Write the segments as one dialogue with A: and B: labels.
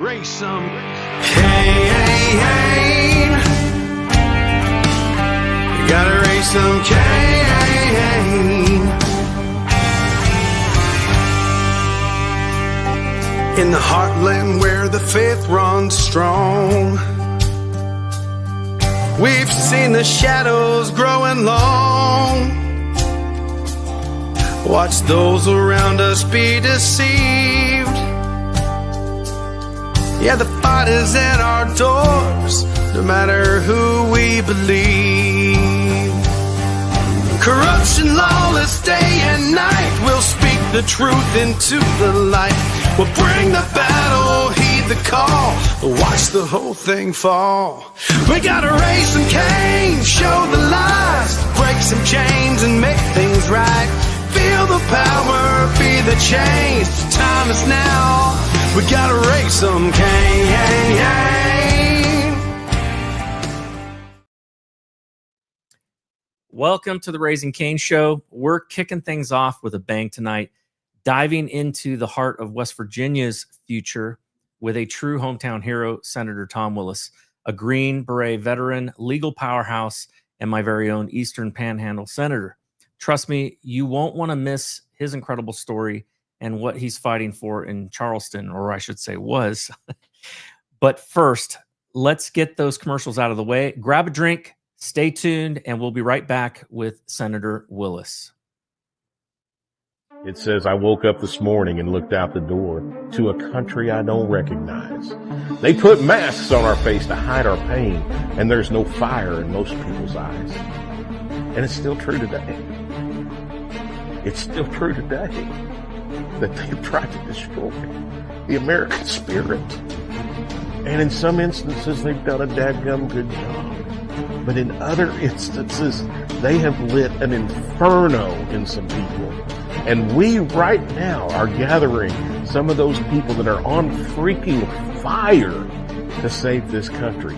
A: raise some cane. You gotta raise some cane. In the heartland where the faith runs strong, we've seen the shadows growing long. Watch those around us be deceived. Yeah, the fight is at our doors, no matter who we believe. Corruption, lawless day and night, we'll speak the truth into the light. We'll bring the battle, heed the call, watch the whole thing fall. We gotta raise some cane, show the lies, break some chains and make things right. Feel the power, be the change, time is now. We gotta raise some cane.
B: Welcome to the Raising Cain Show. We're kicking things off with a bang tonight, diving into the heart of West Virginia's future with a true hometown hero, Senator Tom Willis, a Green Beret veteran, legal powerhouse, and my very own Eastern Panhandle senator. Trust me, you won't want to miss his incredible story and what he's fighting for in Charleston, or I should say was. But first, let's get those commercials out of the way. Grab a drink, stay tuned, and we'll be right back with Senator Willis.
C: It says, I woke up this morning and looked out the door to a country I don't recognize. They put masks on our face to hide our pain, and there's no fire in most people's eyes. And it's still true today. It's still true today that they've tried to destroy the American spirit. And in some instances, they've done a dadgum good job. But in other instances, they have lit an inferno in some people. And we right now are gathering some of those people that are on freaking fire to save this country.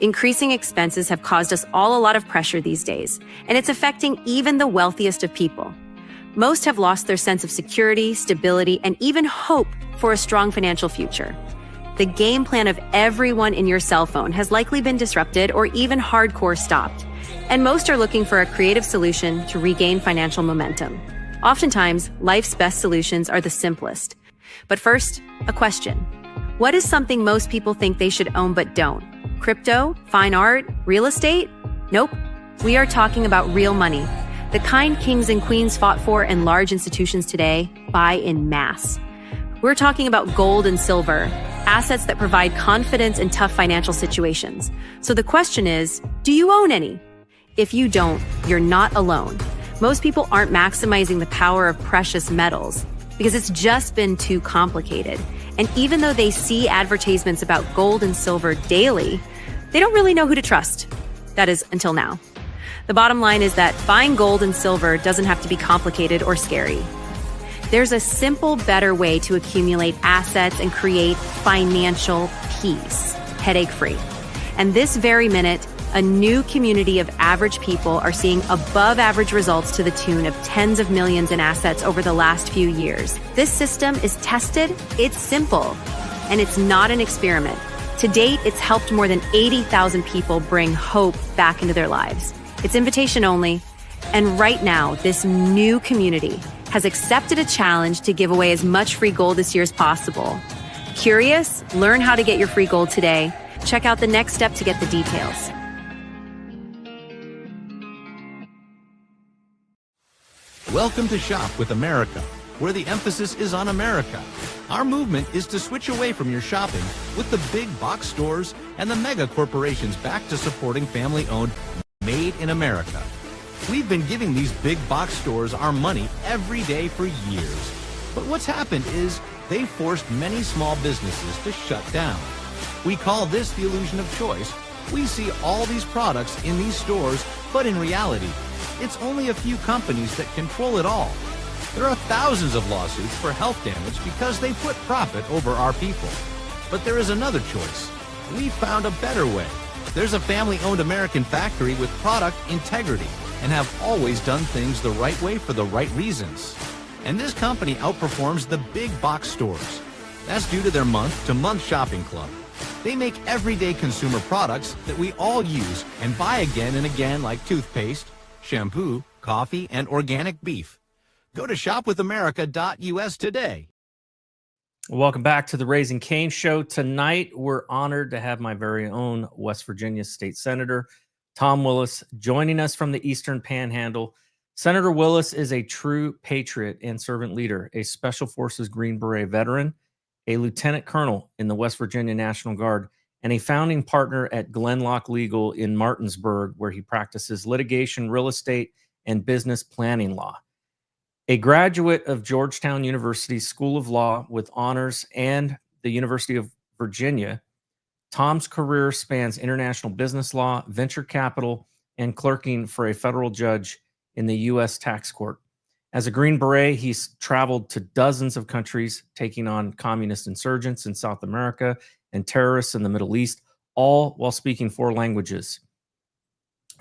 D: Increasing expenses have caused us all a lot of pressure these days, and it's affecting even the wealthiest of people. Most have lost their sense of security, stability, and even hope for a strong financial future. The game plan of everyone in your cell phone has likely been disrupted or even hardcore stopped, and most are looking for a creative solution to regain financial momentum. Oftentimes, life's best solutions are the simplest. But first, a question. What is something most people think they should own but don't? Crypto, fine art, real estate? Nope. We are talking about real money. The kind kings and queens fought for and large institutions today buy in mass. We're talking about gold and silver, assets that provide confidence in tough financial situations. So the question is, do you own any? If you don't, you're not alone. Most people aren't maximizing the power of precious metals because it's just been too complicated. And even though they see advertisements about gold and silver daily, they don't really know who to trust. That is, until now. The bottom line is that buying gold and silver doesn't have to be complicated or scary. There's a simple, better way to accumulate assets and create financial peace, headache-free. And this very minute, a new community of average people are seeing above-average results to the tune of tens of millions in assets over the last few years. This system is tested, it's simple, and it's not an experiment. To date, it's helped more than 80,000 people bring hope back into their lives. It's invitation only, and right now, this new community has accepted a challenge to give away as much free gold this year as possible. Curious? Learn how to get your free gold today. Check out the next step to get the details.
E: Welcome to Shop with America, where the emphasis is on America. Our movement is to switch away from your shopping with the big box stores and the mega corporations back to supporting family-owned, made in America. We've been giving these big box stores our money every day for years. But what's happened is they've forced many small businesses to shut down. We call this the illusion of choice. We see all these products in these stores, but in reality, it's only a few companies that control it all. There are thousands of lawsuits for health damage because they put profit over our people. But there is another choice. We found a better way. There's a family-owned American factory with product integrity and have always done things the right way for the right reasons. And this company outperforms the big box stores. That's due to their month-to-month shopping club. They make everyday consumer products that we all use and buy again and again, like toothpaste, shampoo, coffee, and organic beef. Go to shopwithamerica.us today.
B: Welcome back to the Raising Cain Show. Tonight, we're honored to have my very own West Virginia State Senator Tom Willis joining us from the Eastern Panhandle. Senator Willis is a true patriot and servant leader, a Special Forces Green Beret veteran, a lieutenant colonel in the West Virginia National Guard, and a founding partner at Glenloch Legal in Martinsburg, where he practices litigation, real estate, and business planning law. A graduate of Georgetown University School of Law with honors and the University of Virginia, Tom's career spans international business law, venture capital, and clerking for a federal judge in the U.S. tax court. As a Green Beret, he's traveled to dozens of countries, taking on communist insurgents in South America and terrorists in the Middle East, all while speaking 4 languages: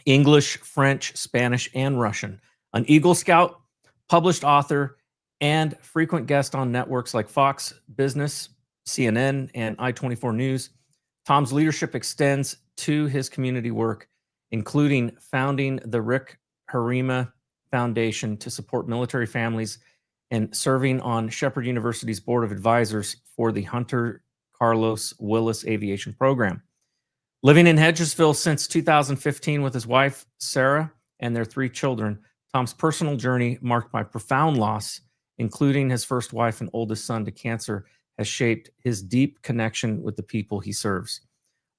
B: English, French, Spanish, and Russian. An Eagle Scout, published author, and frequent guest on networks like Fox Business, CNN, and I-24 News. Tom's leadership extends to his community work, including founding the Rick Harima Foundation to support military families and serving on Shepherd University's Board of Advisors for the Hunter Carlos Willis Aviation Program. Living in Hedgesville since 2015 with his wife, Sarah, and their 3 children, Tom's personal journey, marked by profound loss, including his first wife and oldest son to cancer, has shaped his deep connection with the people he serves.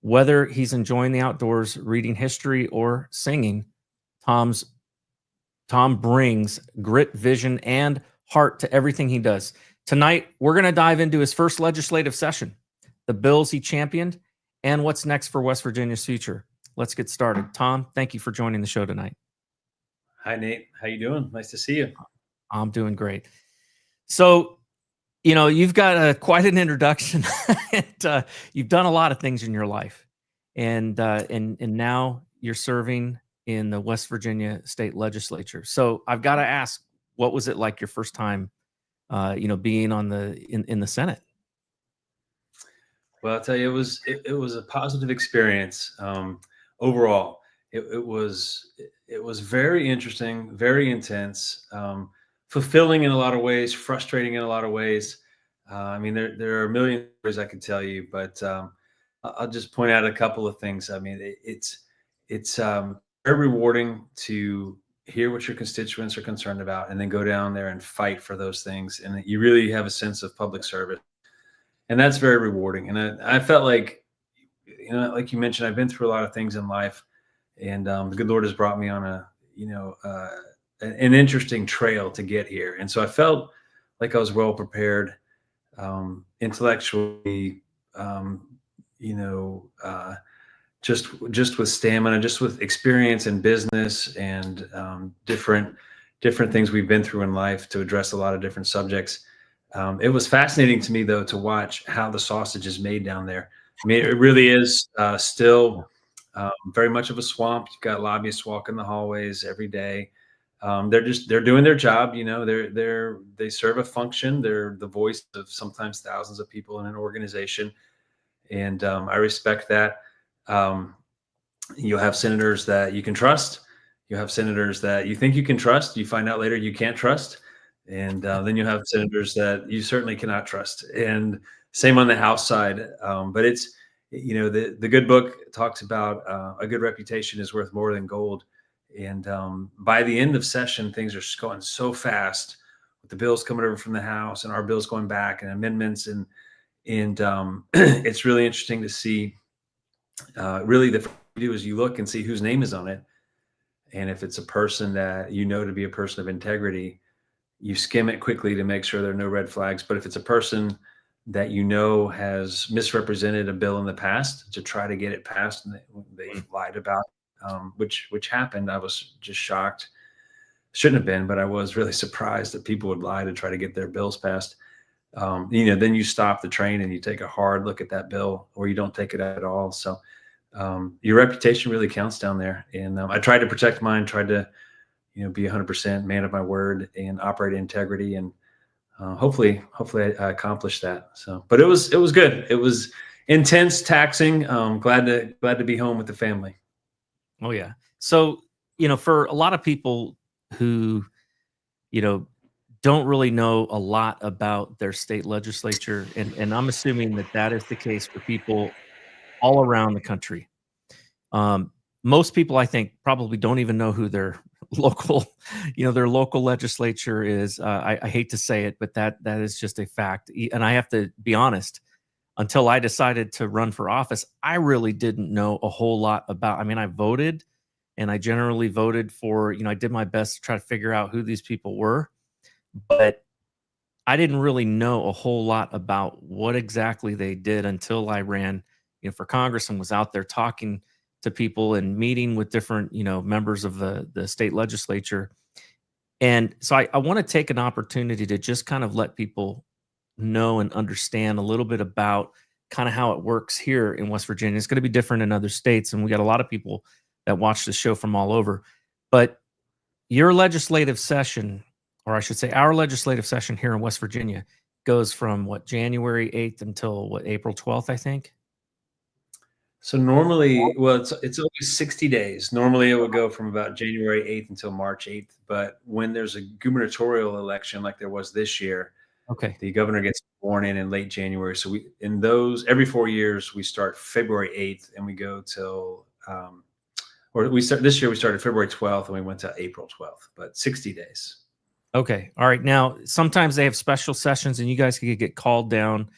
B: Whether he's enjoying the outdoors, reading history, or singing, Tom brings grit, vision, and heart to everything he does. Tonight, we're going to dive into his first legislative session, the bills he championed, and what's next for West Virginia's future. Let's get started. Tom, thank you for joining the show tonight.
F: Hi, Nate. How you doing? Nice to see you.
B: I'm doing great. So, you've got quite an introduction, and you've done a lot of things in your life, and now you're serving in the West Virginia State Legislature. So I've got to ask, what was it like your first time, being on in the Senate?
F: Well, I'll tell you, it was a positive experience. Overall, it was very interesting, very intense, fulfilling in a lot of ways, frustrating in a lot of ways. I mean, there are a million stories I could tell you, but I'll just point out a couple of things. I mean, it's very rewarding to hear what your constituents are concerned about and then go down there and fight for those things. And you really have a sense of public service. And that's very rewarding. And I felt like, like you mentioned, I've been through a lot of things in life, and the good Lord has brought me on an interesting trail to get here. And so I felt like I was well prepared, intellectually, just with stamina, just with experience in business and different things we've been through in life to address a lot of different subjects. It was fascinating to me, though, to watch how the sausage is made down there. I mean, it really is still very much of a swamp. You've got lobbyists walking the hallways every day. They're doing their job. They serve a function. They're the voice of sometimes thousands of people in an organization, and I respect that. You'll have senators that you can trust. You have senators that you think you can trust. You find out later you can't trust. And then you have senators that you certainly cannot trust. And same on the House side. But it's, the good book talks about a good reputation is worth more than gold. And by the end of session, things are going so fast with the bills coming over from the House and our bills going back and amendments. And it's really interesting to see. Really, the first thing you do is you look and see whose name is on it. And if it's a person that you know to be a person of integrity, you skim it quickly to make sure there are no red flags. But if it's a person that you know has misrepresented a bill in the past to try to get it passed, and they lied about, which happened, I was just shocked. Shouldn't have been, but I was really surprised that people would lie to try to get their bills passed. Then you stop the train and you take a hard look at that bill, or you don't take it at all. So your reputation really counts down there. And I tried to protect mine, tried to, be 100% man of my word and operate in integrity. And hopefully I accomplished that. So, but it was good. It was intense, taxing. Glad to be home with the family.
B: Oh yeah. So, for a lot of people who, don't really know a lot about their state legislature, and I'm assuming that is the case for people all around the country. Most people, I think, probably don't even know who their local legislature is. I hate to say it, but that is just a fact. And I have to be honest, until I decided to run for office, I really didn't know a whole lot about. I mean, I voted, and I generally voted for, I did my best to try to figure out who these people were, but I didn't really know a whole lot about what exactly they did until I ran, for Congress and was out there talking to people and meeting with different, members of the state legislature. And so I want to take an opportunity to just kind of let people know and understand a little bit about kind of how it works here in West Virginia. It's going to be different in other states, and we got a lot of people that watch the show from all over. But your legislative session, or I should say our legislative session here in West Virginia, goes from January 8th until April 12th, I think?
F: So normally, well, it's always 60 days. Normally it would go from about January 8th until March 8th. But when there's a gubernatorial election like there was this year,
B: okay,
F: the governor gets sworn in late January. So every 4 years, we start February 8th and we go till, this year we started February 12th and we went to April 12th, but 60 days.
B: Okay. All right. Now, sometimes they have special sessions and you guys could get called down,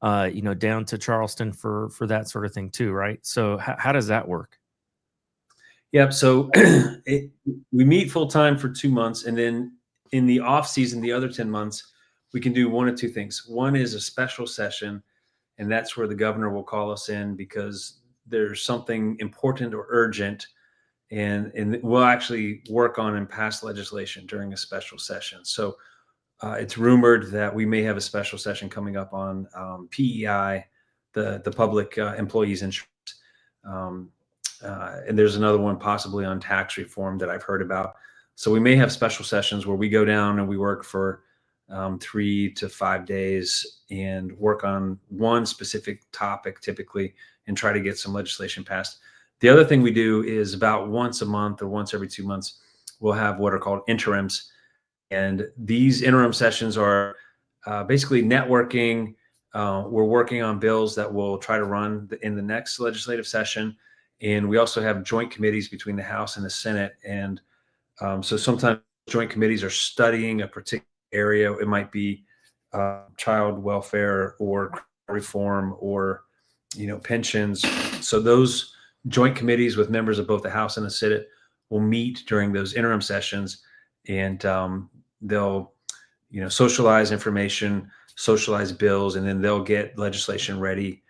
B: down to Charleston for that sort of thing too, right? So how does that work?
F: Yep. So we meet full time for 2 months, and then in the off season, the other 10 months, we can do one of two things. One is a special session, and that's where the governor will call us in because there's something important or urgent, and we'll actually work on and pass legislation during a special session. So it's rumored that we may have a special session coming up on PEI, the public employees insurance. And there's another one possibly on tax reform that I've heard about. So we may have special sessions where we go down and we work for 3 to 5 days and work on one specific topic typically and try to get some legislation passed. The other thing we do is about once a month or once every 2 months, we'll have what are called interims. And these interim sessions are basically networking. We're working on bills that we'll try to run in the next legislative session. And we also have joint committees between the House and the Senate. And so sometimes joint committees are studying a particular area. It might be child welfare or reform or, pensions. So those joint committees with members of both the House and the Senate will meet during those interim sessions, and they'll, socialize information, socialize bills, and then they'll get legislation ready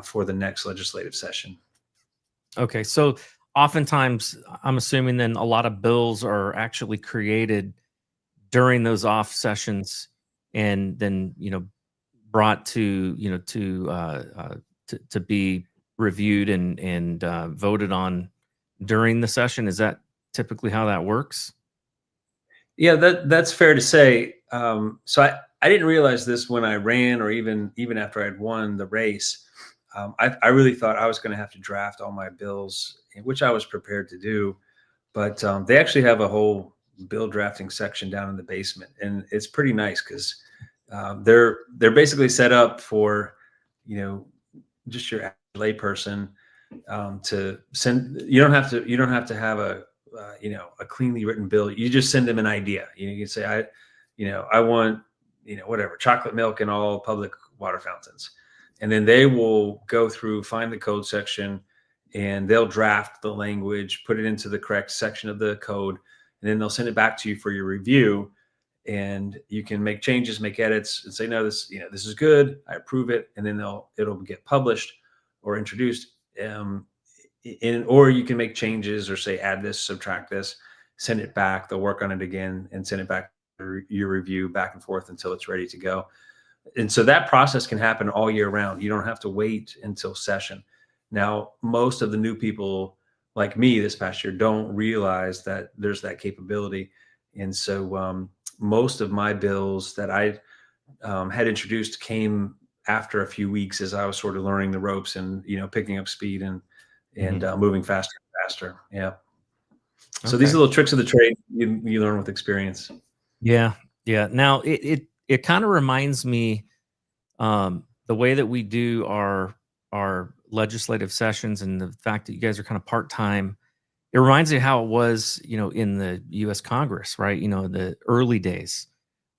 F: for the next legislative session.
B: Okay. So oftentimes I'm assuming then a lot of bills are actually created during those off sessions and then, brought to, to be reviewed and voted on during the session. Is that typically how that works?
F: Yeah, that's fair to say. So I didn't realize this when I ran, or even after I had won the race. I really thought I was going to have to draft all my bills, which I was prepared to do. But they actually have a whole bill drafting section down in the basement, and it's pretty nice because they're basically set up for, just your layperson to send. You don't have to have a a cleanly written bill. You just send them an idea. You can say, I want, whatever, chocolate milk in all public water fountains. And then they will go through, find the code section, and they'll draft the language, put it into the correct section of the code, and then they'll send it back to you for your review. And you can make changes, make edits, and say, no, this is good, I approve it. And then it'll get published or introduced. Or you can make changes or say, add this, subtract this, send it back. They'll work on it again and send it back for your review, back and forth until it's ready to go. And so that process can happen all year round. You don't have to wait until session. Now, most of the new people like me this past year don't realize that there's that capability. And so most of my bills that I had introduced came after a few weeks as I was sort of learning the ropes and, picking up speed and moving faster and faster. Yeah. So these are little tricks of the trade you learn with experience.
B: Yeah. Yeah. Now it kind of reminds me, the way that we do our legislative sessions and the fact that you guys are kind of part-time, it reminds me how it was, in the U.S. Congress, right? The early days,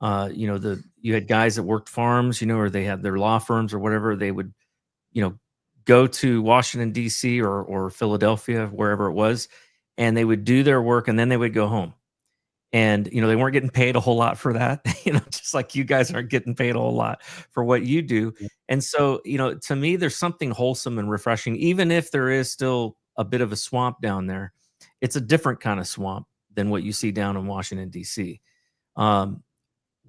B: you had guys that worked farms, or they had their law firms or whatever. They would, go to Washington, D.C. or Philadelphia, wherever it was, and they would do their work and then they would go home. And, they weren't getting paid a whole lot for that, just like you guys aren't getting paid a whole lot for what you do. And so, to me, there's something wholesome and refreshing, even if there is still a bit of a swamp down there. It's a different kind of swamp than what you see down in Washington, D.C. One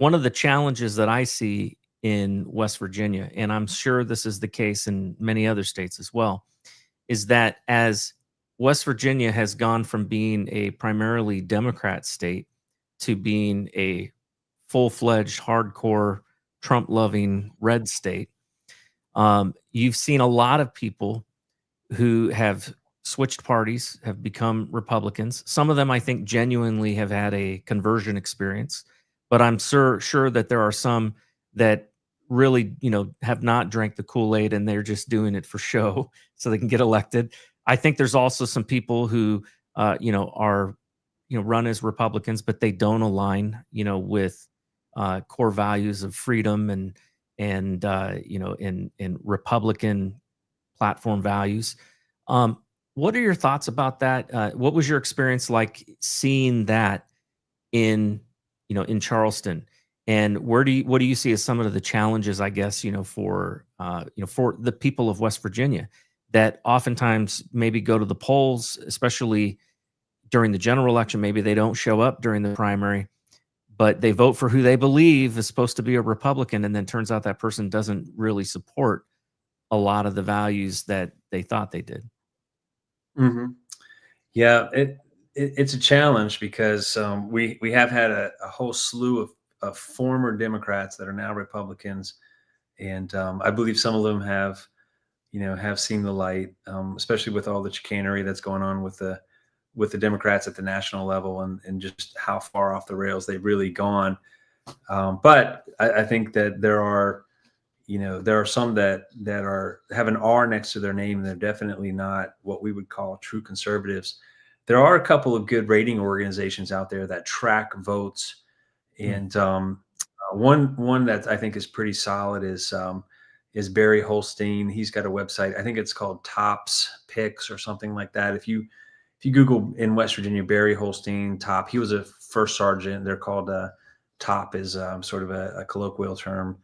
B: of the challenges that I see in West Virginia, and I'm sure this is the case in many other states as well, is that as West Virginia has gone from being a primarily Democrat state to being a full-fledged, hardcore, Trump-loving red state, you've seen a lot of people who have switched parties, have become Republicans. Some of them, I think, genuinely have had a conversion experience, but I'm sure that there are some that really, have not drank the Kool-Aid and they're just doing it for show so they can get elected. I think there's also some people who, are, run as Republicans, but they don't align, with core values of freedom and in Republican platform values. What are your thoughts about that? What was your experience like seeing that in Charleston? And what do you see as some of the challenges, I guess, for the people of West Virginia that oftentimes maybe go to the polls, especially during the general election? Maybe they don't show up during the primary, but they vote for who they believe is supposed to be a Republican. And then turns out that person doesn't really support a lot of the values that they thought they did.
F: Mm-hmm. Yeah, it's a challenge because we have had a whole slew of former Democrats that are now Republicans. And I believe some of them have seen the light, especially with all the chicanery that's going on with the Democrats at the national level and just how far off the rails they've really gone. But I think that there are some that have an R next to their name, and they're definitely not what we would call true conservatives. There are a couple of good rating organizations out there that track votes. And one that I think is pretty solid is Barry Holstein. He's got a website. I think it's called Tops Picks or something like that. If you Google in West Virginia, Barry Holstein, Top, he was a first sergeant. They're called Top is sort of a colloquial term,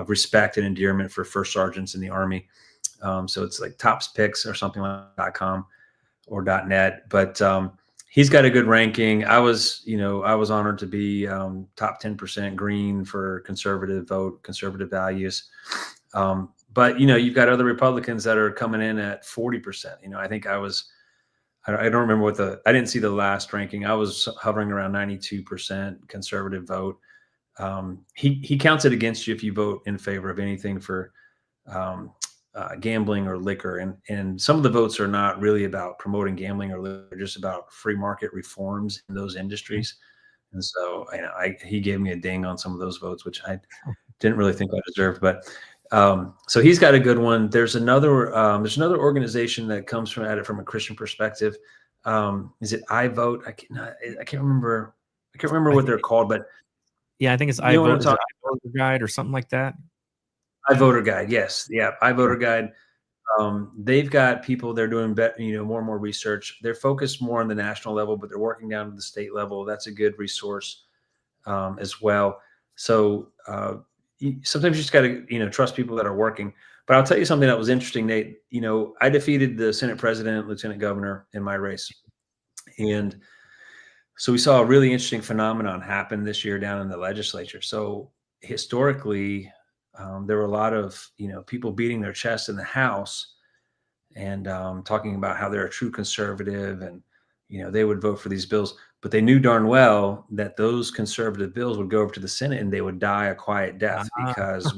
F: respect and endearment for first sergeants in the Army. So it's like Tops Picks or something like .com or .net. But he's got a good ranking. I was honored to be top 10% green for conservative vote, conservative values. But you've got other Republicans that are coming in at 40%. I think I don't remember I didn't see the last ranking. I was hovering around 92% conservative vote. He counts it against you if you vote in favor of anything for gambling or liquor. And some of the votes are not really about promoting gambling or liquor, they're just about free market reforms in those industries. And so he gave me a ding on some of those votes, which I didn't really think I deserved. But so he's got a good one. There's another organization that comes at it from a Christian perspective. Is it I Vote? I can't remember. I can't remember what they're called, but
B: Yeah, I think it's
F: you know what I'm talking
B: iVoter Guide or something like that.
F: iVoter Guide. Yes. Yeah. iVoter Guide. They've got people, they're doing more and more research. They're focused more on the national level, but they're working down to the state level. That's a good resource as well. So sometimes you just got to, trust people that are working. But I'll tell you something that was interesting, Nate. I defeated the Senate president, lieutenant governor in my race. And so we saw a really interesting phenomenon happen this year down in the legislature. So historically, there were a lot of, people beating their chest in the House and talking about how they're a true conservative and, they would vote for these bills. But they knew darn well that those conservative bills would go over to the Senate and they would die a quiet death because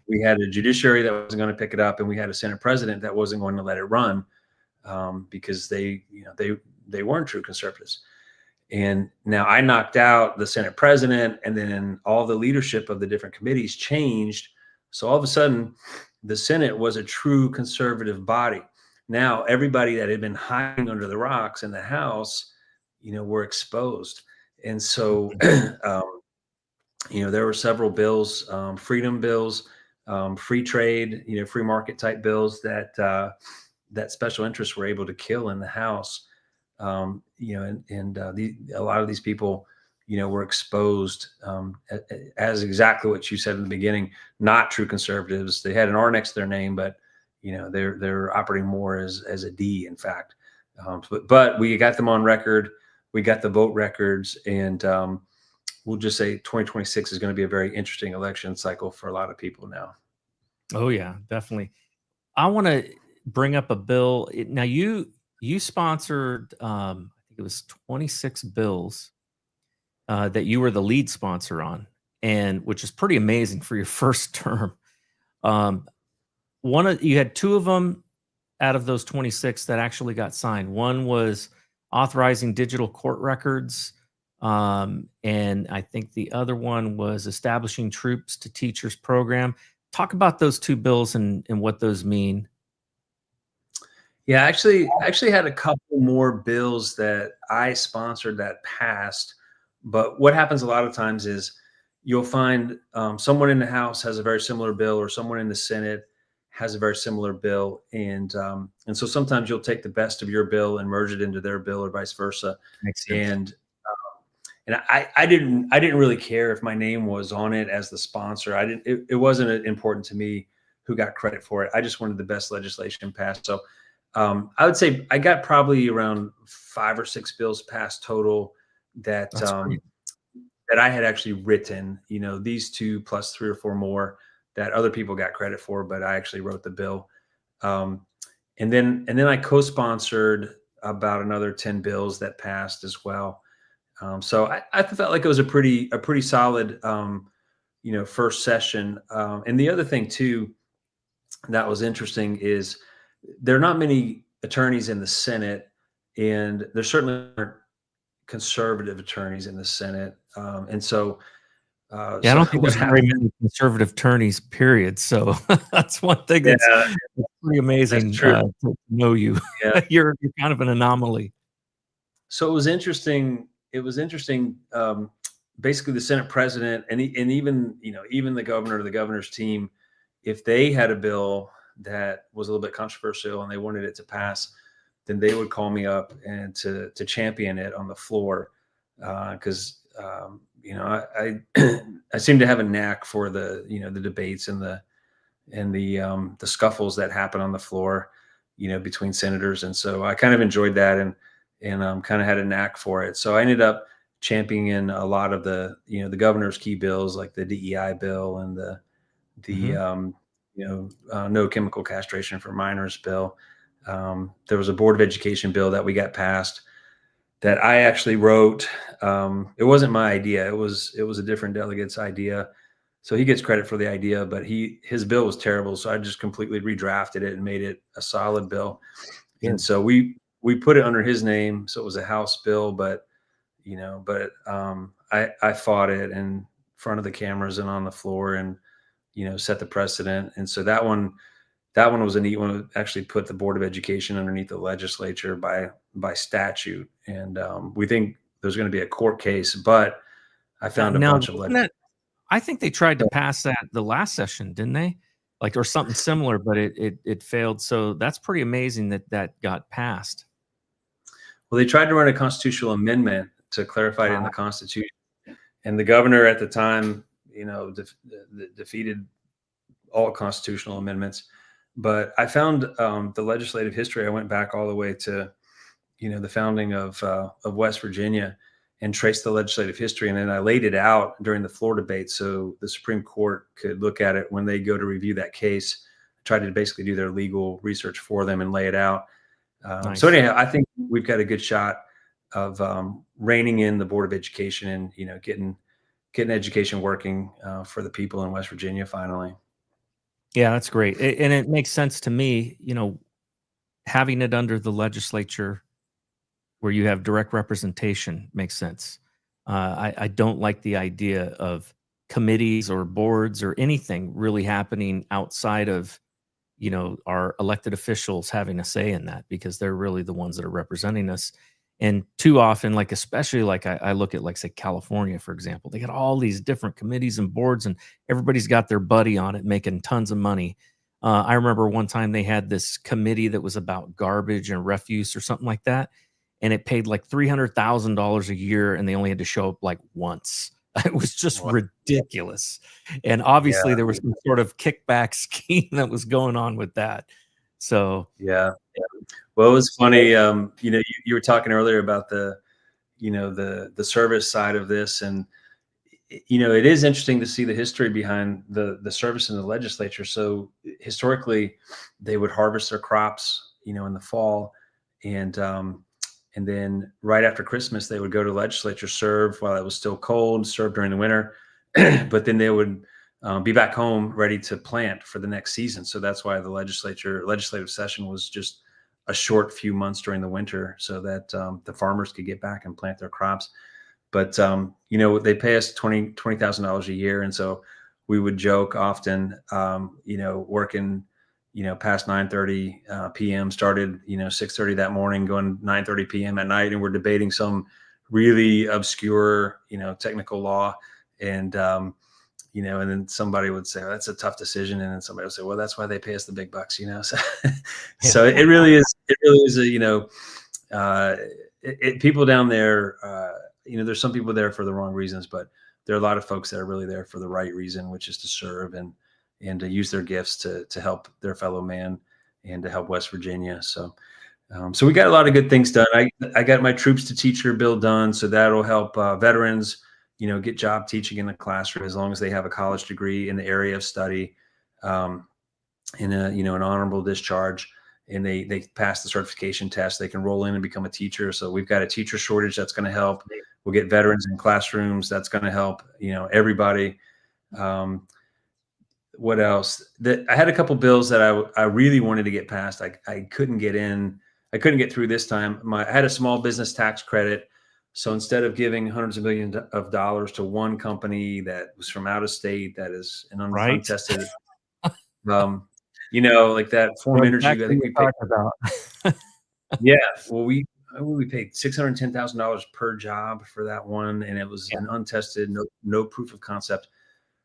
F: we had a judiciary that wasn't going to pick it up, and we had a Senate president that wasn't going to let it run because they weren't true conservatives. And now I knocked out the Senate president, and then all the leadership of the different committees changed. So all of a sudden, the Senate was a true conservative body. Now everybody that had been hiding under the rocks in the House, were exposed. And so, there were several bills, freedom bills, free trade, free market type bills that special interests were able to kill in the House. A lot of these people, were exposed as exactly what you said in the beginning, not true conservatives. They had an R next to their name, but they're operating more as a D, in fact. But we got them on record. We got the vote records, and we'll just say 2026 is going to be a very interesting election cycle for a lot of people now.
B: Oh yeah, definitely. I want to bring up a bill. Now you sponsored, I think it was 26 bills that you were the lead sponsor on, and which is pretty amazing for your first term. You had two of them out of those 26 that actually got signed. One was authorizing digital court records, and I think the other one was establishing troops to teachers program. Talk about those two bills and what those mean.
F: Yeah, I actually had a couple more bills that I sponsored that passed. But what happens a lot of times is you'll find someone in the House has a very similar bill, or someone in the Senate has a very similar bill, and so sometimes you'll take the best of your bill and merge it into their bill, or vice versa.
B: Makes sense.
F: And I didn't really care if my name was on it as the sponsor. It wasn't important to me who got credit for it. I just wanted the best legislation passed. So I would say I got probably around 5 or 6 bills passed total that that I had actually written. These two plus 3 or 4 more that other people got credit for, but I actually wrote the bill. And then I co-sponsored about another 10 bills that passed as well. So I felt like it was a pretty solid, first session. And the other thing too that was interesting is there are not many attorneys in the Senate, and there certainly aren't conservative attorneys in the Senate. And so,
B: I don't think there's very many conservative attorneys, period. So that's one thing that's pretty amazing to know you.
F: Yeah.
B: You're kind of an anomaly.
F: So it was interesting. Basically, the Senate president and even the governor or the governor's team, if they had a bill that was a little bit controversial and they wanted it to pass, then they would call me up and to champion it on the floor, because I seem to have a knack for the debates and the scuffles that happen on the floor, between senators, and so I kind of enjoyed that and kind of had a knack for it. So I ended up championing a lot of the governor's key bills, like the DEI bill and the no chemical castration for minors bill. There was a Board of Education bill that we got passed that I actually wrote. It wasn't my idea. It was a different delegate's idea. So he gets credit for the idea, but his bill was terrible. So I just completely redrafted it and made it a solid bill. Yeah. And so we put it under his name. So it was a House bill, but I fought it in front of the cameras and on the floor and, set the precedent. And so that one that one was a neat one. It actually put the Board of Education underneath the legislature by statute. And we think there's going to be a court case, but I found a bunch of
B: I think they tried to pass that the last session, didn't they? Like, or something similar, but it failed. So that's pretty amazing that got passed.
F: Well, they tried to run a constitutional amendment to clarify it in the Constitution, and the governor at the time, defeated all constitutional amendments. But I found the legislative history. I went back all the way to, the founding of West Virginia, and traced the legislative history. And then I laid it out during the floor debate so the Supreme Court could look at it when they go to review that case. I tried to basically do their legal research for them and lay it out.
B: Nice.
F: So anyhow, I think we've got a good shot of reining in the Board of Education and, getting education working for the people in West Virginia finally.
B: Yeah, that's great. And it makes sense to me, having it under the legislature where you have direct representation makes sense. I don't like the idea of committees or boards or anything really happening outside of, our elected officials having a say in that, because they're really the ones that are representing us. And too often, like, especially like I look at, like, say, California, for example, they got all these different committees and boards and everybody's got their buddy on it making tons of money. I remember one time they had this committee that was about garbage and refuse or something like that. And it paid like $300,000 a year, and they only had to show up like once. It was just ridiculous. And obviously there was some sort of kickback scheme that was going on with that. So
F: yeah. Well, it was funny. You were talking earlier about the service side of this, and it is interesting to see the history behind the service in the legislature. So historically, they would harvest their crops, in the fall, and then right after Christmas, they would go to the legislature, serve while it was still cold, serve during the winter, but then they would be back home ready to plant for the next season. So that's why the legislative session was just a short few months during the winter, so that the farmers could get back and plant their crops. But they pay us $20,000 a year, and so we would joke often, working past 9:30 p.m. started 6:30 that morning, going 9:30 p.m. at night, and we're debating some really obscure technical law, and and then somebody would say, well, that's a tough decision, and then somebody would say, well, that's why they pay us the big bucks, so so it really is a people down there, there's some people there for the wrong reasons, but there are a lot of folks that are really there for the right reason, which is to serve and to use their gifts to help their fellow man and to help West Virginia. So we got a lot of good things done. I got my troops to teacher bill done, so that'll help veterans get job teaching in the classroom as long as they have a college degree in the area of study, and an honorable discharge, and they pass the certification test. They can roll in and become a teacher. So we've got a teacher shortage that's going to help. We'll get veterans in classrooms. That's going to help everybody. What else? I had a couple bills that I really wanted to get passed. I couldn't get in. I couldn't get through this time. I had a small business tax credit. So instead of giving hundreds of millions of dollars to one company that was from out of state, that is an untested, like that Form Energy, I think we paid
B: about.
F: Yeah. Well, we paid $610,000 per job for that one. And it was an untested, no proof of concept.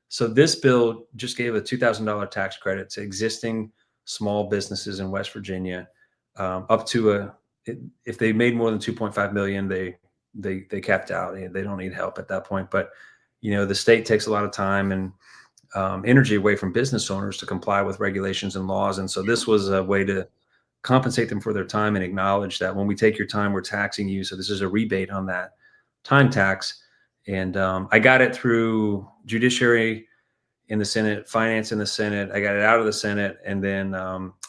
F: So this bill just gave a $2,000 tax credit to existing small businesses in West Virginia, up to if they made more than 2.5 million, they capped out. They don't need help at that point. But the state takes a lot of time and energy away from business owners to comply with regulations and laws, and so this was a way to compensate them for their time and acknowledge that when we take your time, we're taxing you. So this is a rebate on that time tax. And I got it through Judiciary in the Senate, Finance in the Senate. I got it out of the Senate, and then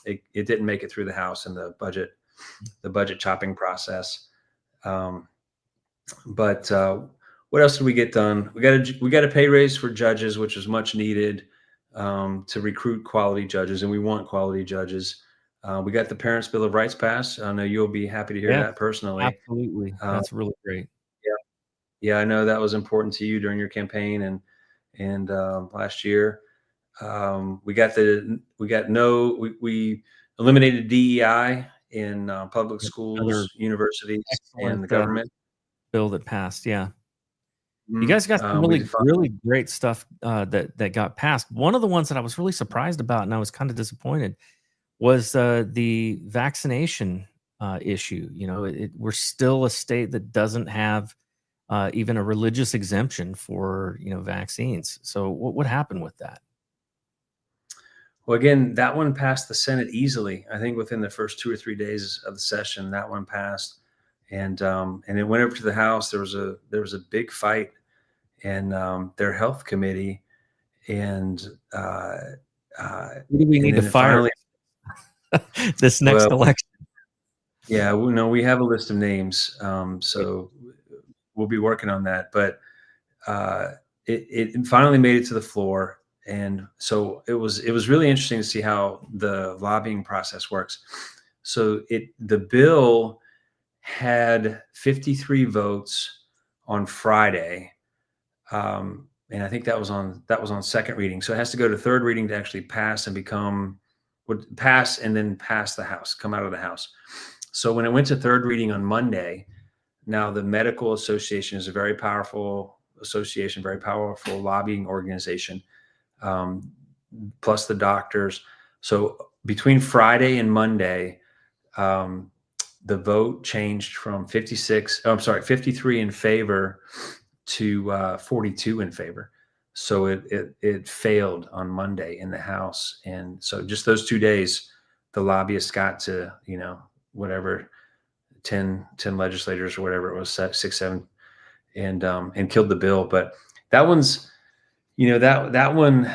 F: it didn't make it through the House in the budget chopping process. But what else did we get done? We got a pay raise for judges, which is much needed to recruit quality judges, and we want quality judges. We got the Parents' Bill of Rights passed. I know you'll be happy to hear that personally.
B: Absolutely. That's really great.
F: Yeah, I know that was important to you during your campaign and last year. We eliminated DEI in public
B: Another
F: schools, universities, and
B: excellent
F: the government.
B: bill that passed. Yeah. You
F: Mhm.
B: guys got some
F: We
B: really,
F: defined,
B: really great stuff that got passed. One of the ones that I was really surprised about, and I was kind of disappointed, was the vaccination issue. You know, we're still a state that doesn't have even a religious exemption for vaccines. So what happened with that?
F: well, again, that one passed the Senate easily. I think within the first 2 or 3 days of the session, that one passed, and it went over to the House. There was a big fight in their health committee, and
B: Who do we
F: and
B: need to
F: then it
B: fire
F: finally,
B: this next
F: well,
B: election?
F: yeah, we have a list of names, so we'll be working on that. But it finally made it to the floor, and so it was really interesting to see how the lobbying process works. So the bill had 53 votes on Friday, and I think that was on second reading. So it has to go to third reading to actually pass and would pass and then pass the House, come out of the House. So when it went to third reading on Monday, now the Medical Association is a very powerful association, very powerful lobbying organization, plus the doctors. So between Friday and Monday, the vote changed from 53 in favor to 42 in favor. So it failed on Monday in the House. And so just those 2 days, the lobbyists got to, whatever, 10 legislators or whatever it was, 6, 7, and killed the bill. But that one's, that one,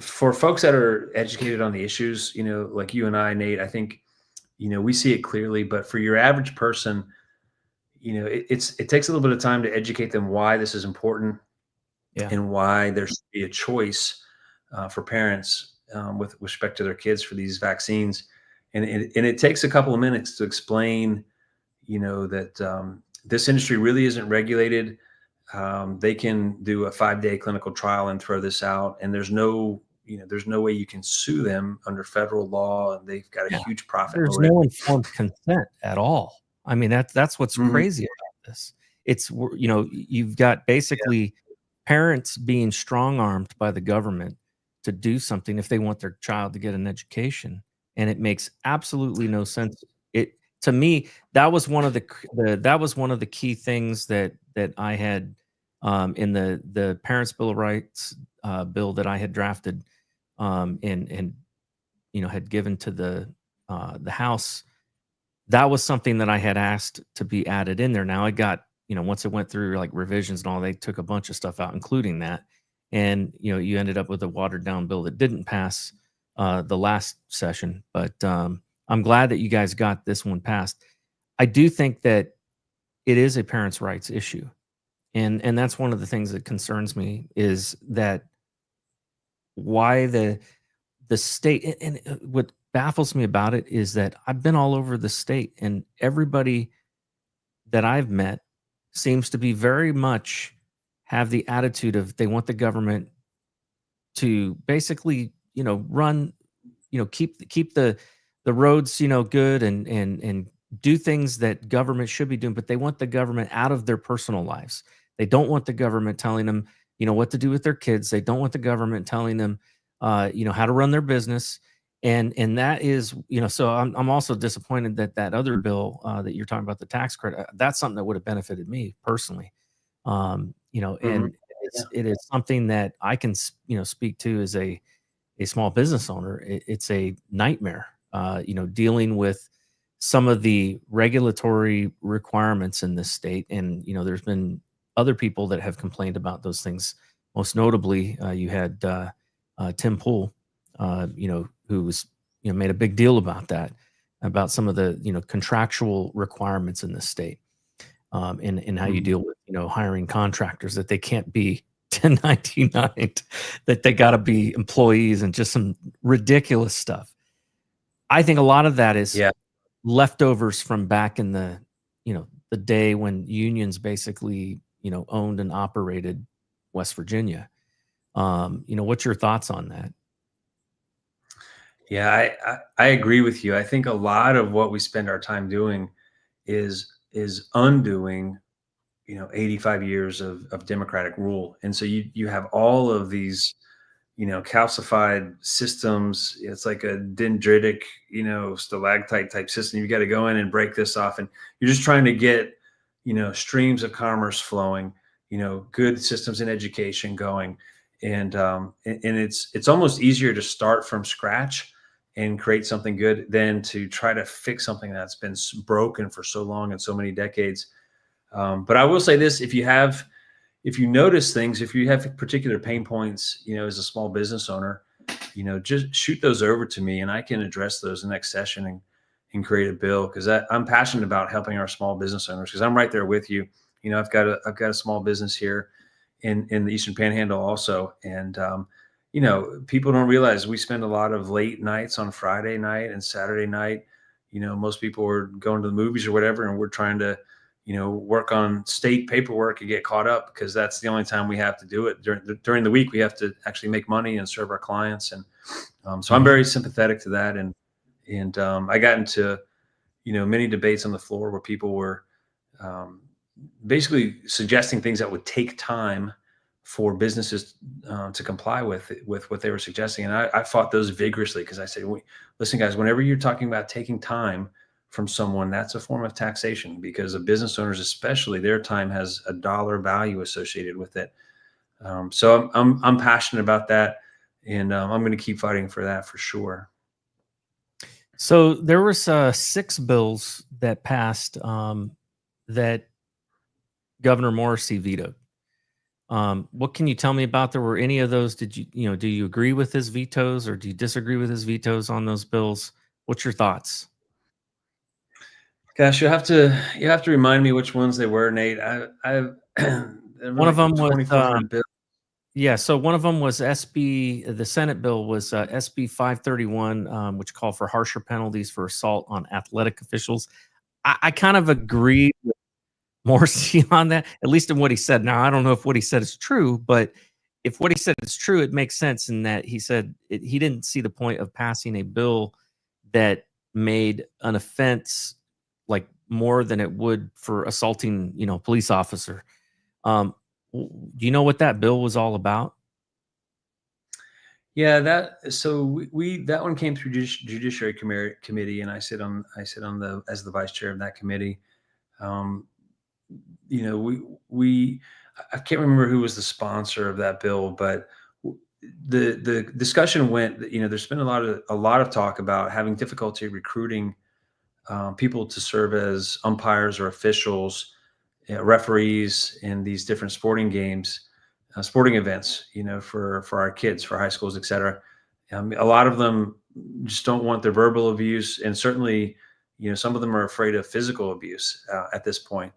F: for folks that are educated on the issues, like you and I, Nate, I think, we see it clearly. But for your average person, it takes a little bit of time to educate them why this is important,
B: Yeah.
F: and why there should be a choice for parents with respect to their kids for these vaccines. And it takes a couple of minutes to explain, that this industry really isn't regulated. They can do a 5-day clinical trial and throw this out, and there's no way you can sue them under federal law, and they've got a huge profit
B: There's
F: motive.
B: no informed consent at all. I mean, that's what's
F: Mhm.
B: crazy about this. You've got basically parents being strong-armed by the government to do something if they want their child to get an education, and it makes absolutely no sense. To me, that was one of the key things that I had in the Parents' Bill of Rights bill that I had drafted, and had given to the House. That was something that I had asked to be added in there. Now it got, once it went through like revisions and all, they took a bunch of stuff out, including that. And, you ended up with a watered down bill that didn't pass the last session. But I'm glad that you guys got this one passed. I do think that it is a parents' rights issue. And that's one of the things that concerns me, is that why the state, and what baffles me about it is that I've been all over the state, and everybody that I've met seems to be very much have the attitude of they want the government to basically, run, keep the roads, good, and do things that government should be doing, but they want the government out of their personal lives. They don't want the government telling them, what to do with their kids. They don't want the government telling them, how to run their business. And that is, so I'm also disappointed that other bill that you're talking about, the tax credit, that's something that would have benefited me personally. And it is something that I can, speak to as a small business owner. It's a nightmare, dealing with some of the regulatory requirements in this state. And, there's been other people that have complained about those things. Most notably, you had Tim Pool, who was, made a big deal about that, about some of the, contractual requirements in this state, and how you deal with, hiring contractors, that they can't be 1099, that they got to be employees, and just some ridiculous stuff. I think a lot of that is leftovers from back in the, the day when unions basically, owned and operated West Virginia. What's your thoughts on that?
F: Yeah, I agree with you. I think a lot of what we spend our time doing is undoing, 85 years of democratic rule. And so you have all of these, calcified systems. It's like a dendritic, stalactite type system. You got to go in and break this off, and you're just trying to get, streams of commerce flowing, good systems in education going. And it's almost easier to start from scratch and create something good than to try to fix something that's been broken for so long and so many decades. But I will say this: if you notice things, if you have particular pain points, as a small business owner, just shoot those over to me, and I can address those in the next session and create a bill, because I'm passionate about helping our small business owners, because I'm right there with you. I've got a small business here in the Eastern Panhandle also, and people don't realize we spend a lot of late nights on Friday night and Saturday night. Most people are going to the movies or whatever, and we're trying to work on state paperwork and get caught up, because that's the only time we have to do it. During the week, we have to actually make money and serve our clients. And so I'm very sympathetic to that. And I got into, many debates on the floor where people were basically suggesting things that would take time for businesses to comply with what they were suggesting. And I fought those vigorously, because I said, listen, guys, whenever you're talking about taking time from someone, that's a form of taxation, because of business owners, especially, their time has a dollar value associated with it. So I'm passionate about that, and I'm going to keep fighting for that for sure.
B: So there was 6 bills that passed that Governor Morrissey vetoed. What can you tell me about? There were any of those? Do you agree with his vetoes, or do you disagree with his vetoes on those bills? What's your thoughts?
F: Gosh, you have to remind me which ones they were, Nate.
B: One of them was
F: 2,400 bills.
B: yeah. So one of them was the Senate bill was SB 531, which called for harsher penalties for assault on athletic officials. I kind of agree with Morrissey on that, at least in what he said. Now, I don't know if what he said is true, but if what he said is true, it makes sense in that he said he didn't see the point of passing a bill that made an offense like more than it would for assaulting, a police officer. Do you know what that bill was all about?
F: Yeah, that one came through Judiciary Committee, and I sit on as the vice chair of that committee. I can't remember who was the sponsor of that bill, but the discussion went, there's been a lot of talk about having difficulty recruiting people to serve as umpires or officials, referees in these different sporting games, sporting events, for our kids, for high schools, et cetera. A lot of them just don't want their verbal abuse, and certainly, some of them are afraid of physical abuse at this point.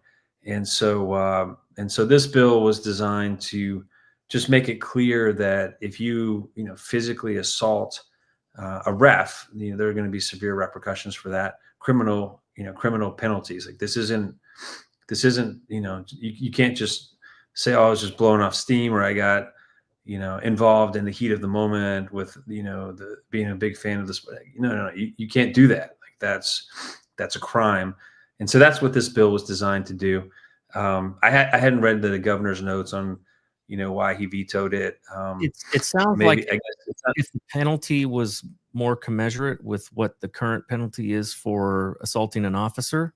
F: And so this bill was designed to just make it clear that if you physically assault a ref, there are going to be severe repercussions for that. Criminal penalties. Like this isn't, you can't just say, oh, I was just blowing off steam, or I got, involved in the heat of the moment with, being a big fan of this. No, you can't do that. Like that's a crime. And so that's what this bill was designed to do. I hadn't read the governor's notes on, why he vetoed it.
B: It sounds like if the penalty was more commensurate with what the current penalty is for assaulting an officer,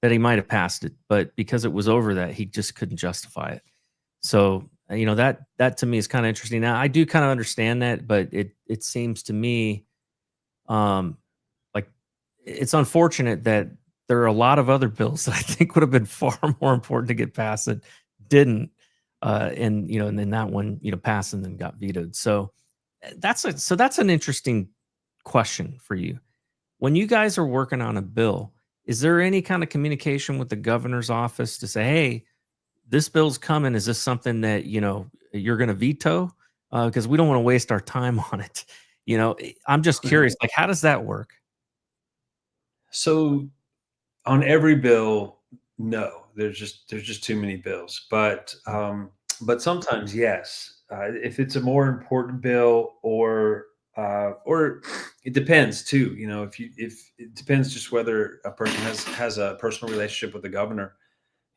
B: that he might have passed it. But because it was over that, he just couldn't justify it. So, that to me is kind of interesting. Now, I do kind of understand that, but it seems to me like it's unfortunate that there are a lot of other bills that I think would have been far more important to get passed that didn't. And then that one, passed and then got vetoed. So that's an interesting question for you. When you guys are working on a bill, is there any kind of communication with the governor's office to say, hey, this bill's coming? Is this something that, you're going to veto? Because we don't want to waste our time on it. I'm just curious, like, how does that work?
F: So on every bill, no, there's just too many bills. But sometimes, yes. if it's a more important bill, or it depends too. If it depends just whether a person has a personal relationship with the governor.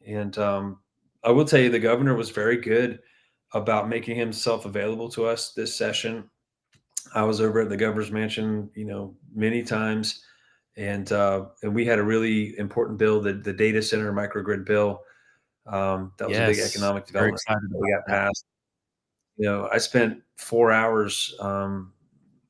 F: And I will tell you, the governor was very good about making himself available to us this session. I was over at the governor's mansion, many times, and we had a really important bill, the data center microgrid bill. That was a big
B: Yes,
F: economic
B: very
F: development
B: excited
F: that
B: about
F: we got
B: that.
F: passed. I spent 4 hours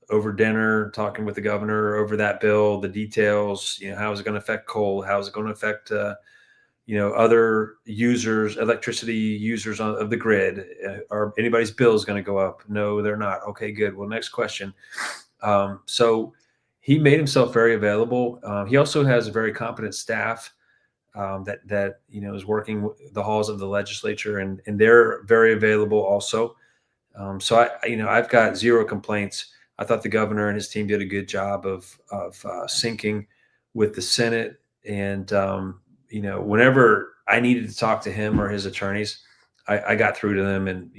F: over dinner talking with the governor over that bill, the details, how is it going to affect coal? How is it going to affect, other users, electricity users of the grid? Are anybody's bills going to go up? No, they're not. Okay, good. Well, next question. So he made himself very available. He also has a very competent staff that is working the halls of the legislature, and they're very available also. So I've got zero complaints. I thought the governor and his team did a good job of syncing with the Senate, and whenever I needed to talk to him or his attorneys, I got through to them, and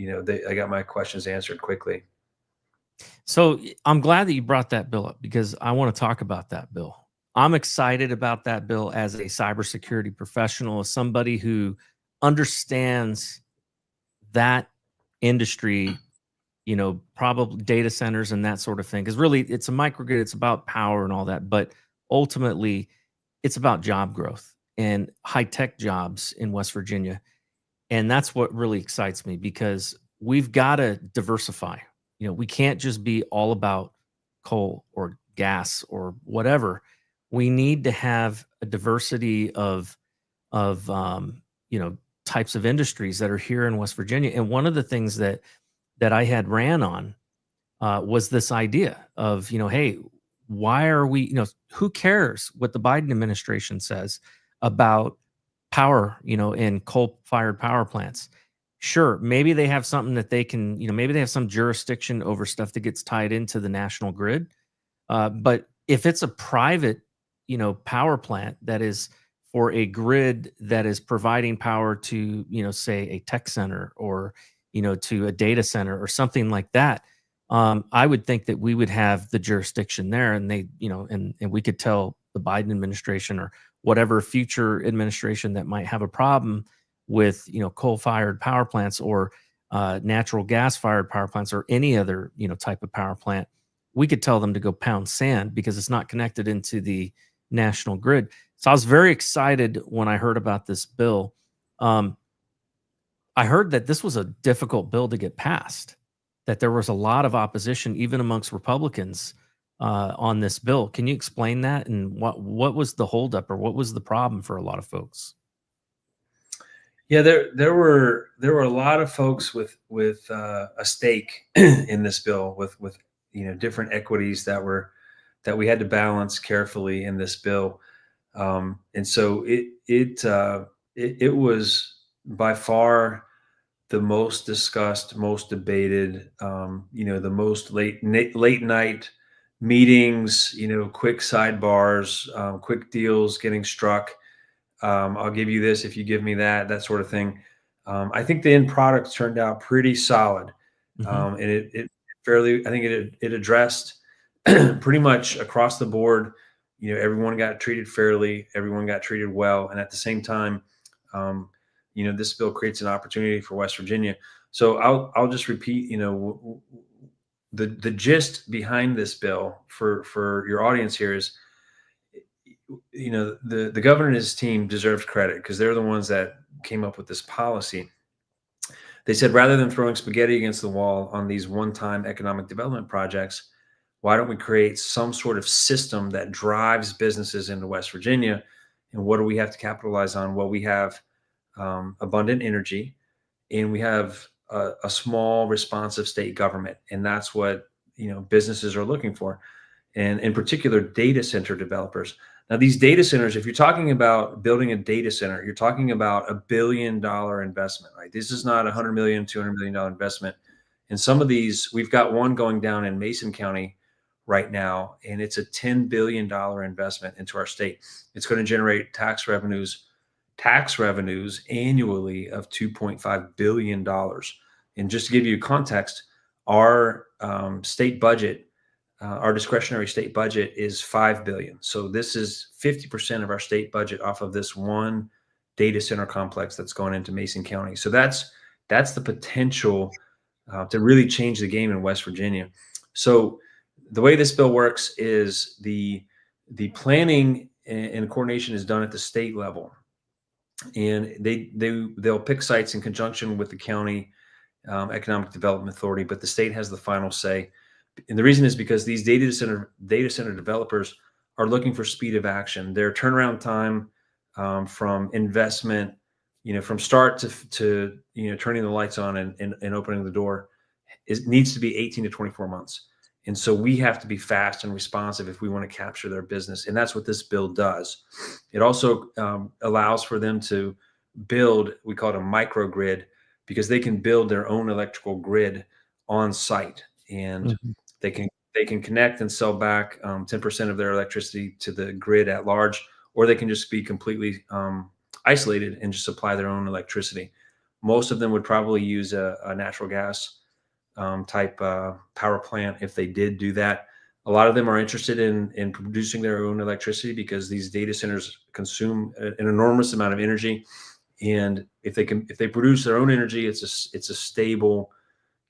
F: I got my questions answered quickly.
B: So I'm glad that you brought that bill up, because I want to talk about that bill. I'm excited about that bill as a cybersecurity professional, as somebody who understands that industry, probably data centers and that sort of thing. Because really, it's a microgrid, it's about power and all that. But ultimately, it's about job growth and high tech jobs in West Virginia. And that's what really excites me, because we've got to diversify. We can't just be all about coal or gas or whatever. We need to have a diversity of types of industries that are here in West Virginia. And one of the things that I had ran on was this idea of, hey, why are we, who cares what the Biden administration says about power, in coal-fired power plants? Sure, maybe they have something that they can, maybe they have some jurisdiction over stuff that gets tied into the national grid. But if it's a private, power plant that is for a grid that is providing power to, say a tech center, or, to a data center or something like that, I would think that we would have the jurisdiction there, and they, and we could tell the Biden administration or whatever future administration that might have a problem with, coal-fired power plants, or natural gas-fired power plants, or any other, type of power plant, we could tell them to go pound sand because it's not connected into the national grid. So I was very excited when I heard about this bill. I heard that this was a difficult bill to get passed, that there was a lot of opposition, even amongst Republicans, on this bill. Can you explain that, and what was the holdup, or what was the problem for a lot of folks?
F: Yeah, there were a lot of folks with a stake in this bill, with different equities that we had to balance carefully in this bill, and so it was by far the most discussed, most debated, the most late night meetings, quick sidebars, quick deals getting struck. I'll give you this if you give me that sort of thing. I think the end product turned out pretty solid.
B: Mhm.
F: And it fairly, I think it addressed pretty much across the board. Everyone got treated fairly, everyone got treated well. And at the same time, this bill creates an opportunity for West Virginia. So I'll just repeat, the gist behind this bill for your audience here is, the governor and his team deserves credit, because they're the ones that came up with this policy. They said, rather than throwing spaghetti against the wall on these one-time economic development projects, why don't we create some sort of system that drives businesses into West Virginia? And what do we have to capitalize on? Well, we have abundant energy, and we have a small, responsive state government, and that's what businesses are looking for, and in particular, data center developers. Now, these data centers, if you're talking about building a data center, you're talking about $1 billion investment, right? This is not $100 million, $200 million investment. And some of these, we've got one going down in Mason County right now, and it's a $10 billion investment into our state. It's going to generate tax revenues annually of $2.5 billion. And just to give you context, our state budget, our discretionary state budget is $5 billion. So this is 50% of our state budget off of this one data center complex that's going into Mason County. So that's the potential to really change the game in West Virginia. So the way this bill works is the planning and coordination is done at the state level, and they'll pick sites in conjunction with the county economic development authority, but the state has the final say. And the reason is because these data center developers are looking for speed of action. Their turnaround time from investment, from start to turning the lights on and opening the door, needs to be 18 to 24 months. And so we have to be fast and responsive if we want to capture their business. And that's what this bill does. It also allows for them to build, we call it a microgrid, because they can build their own electrical grid on site, and they can connect and sell back 10% of their electricity to the grid at large, or they can just be completely isolated and just supply their own electricity. Most of them would probably use a natural gas type power plant if they did do that. A lot of them are interested in producing their own electricity because these data centers consume an enormous amount of energy. And if they produce their own energy, it's a stable,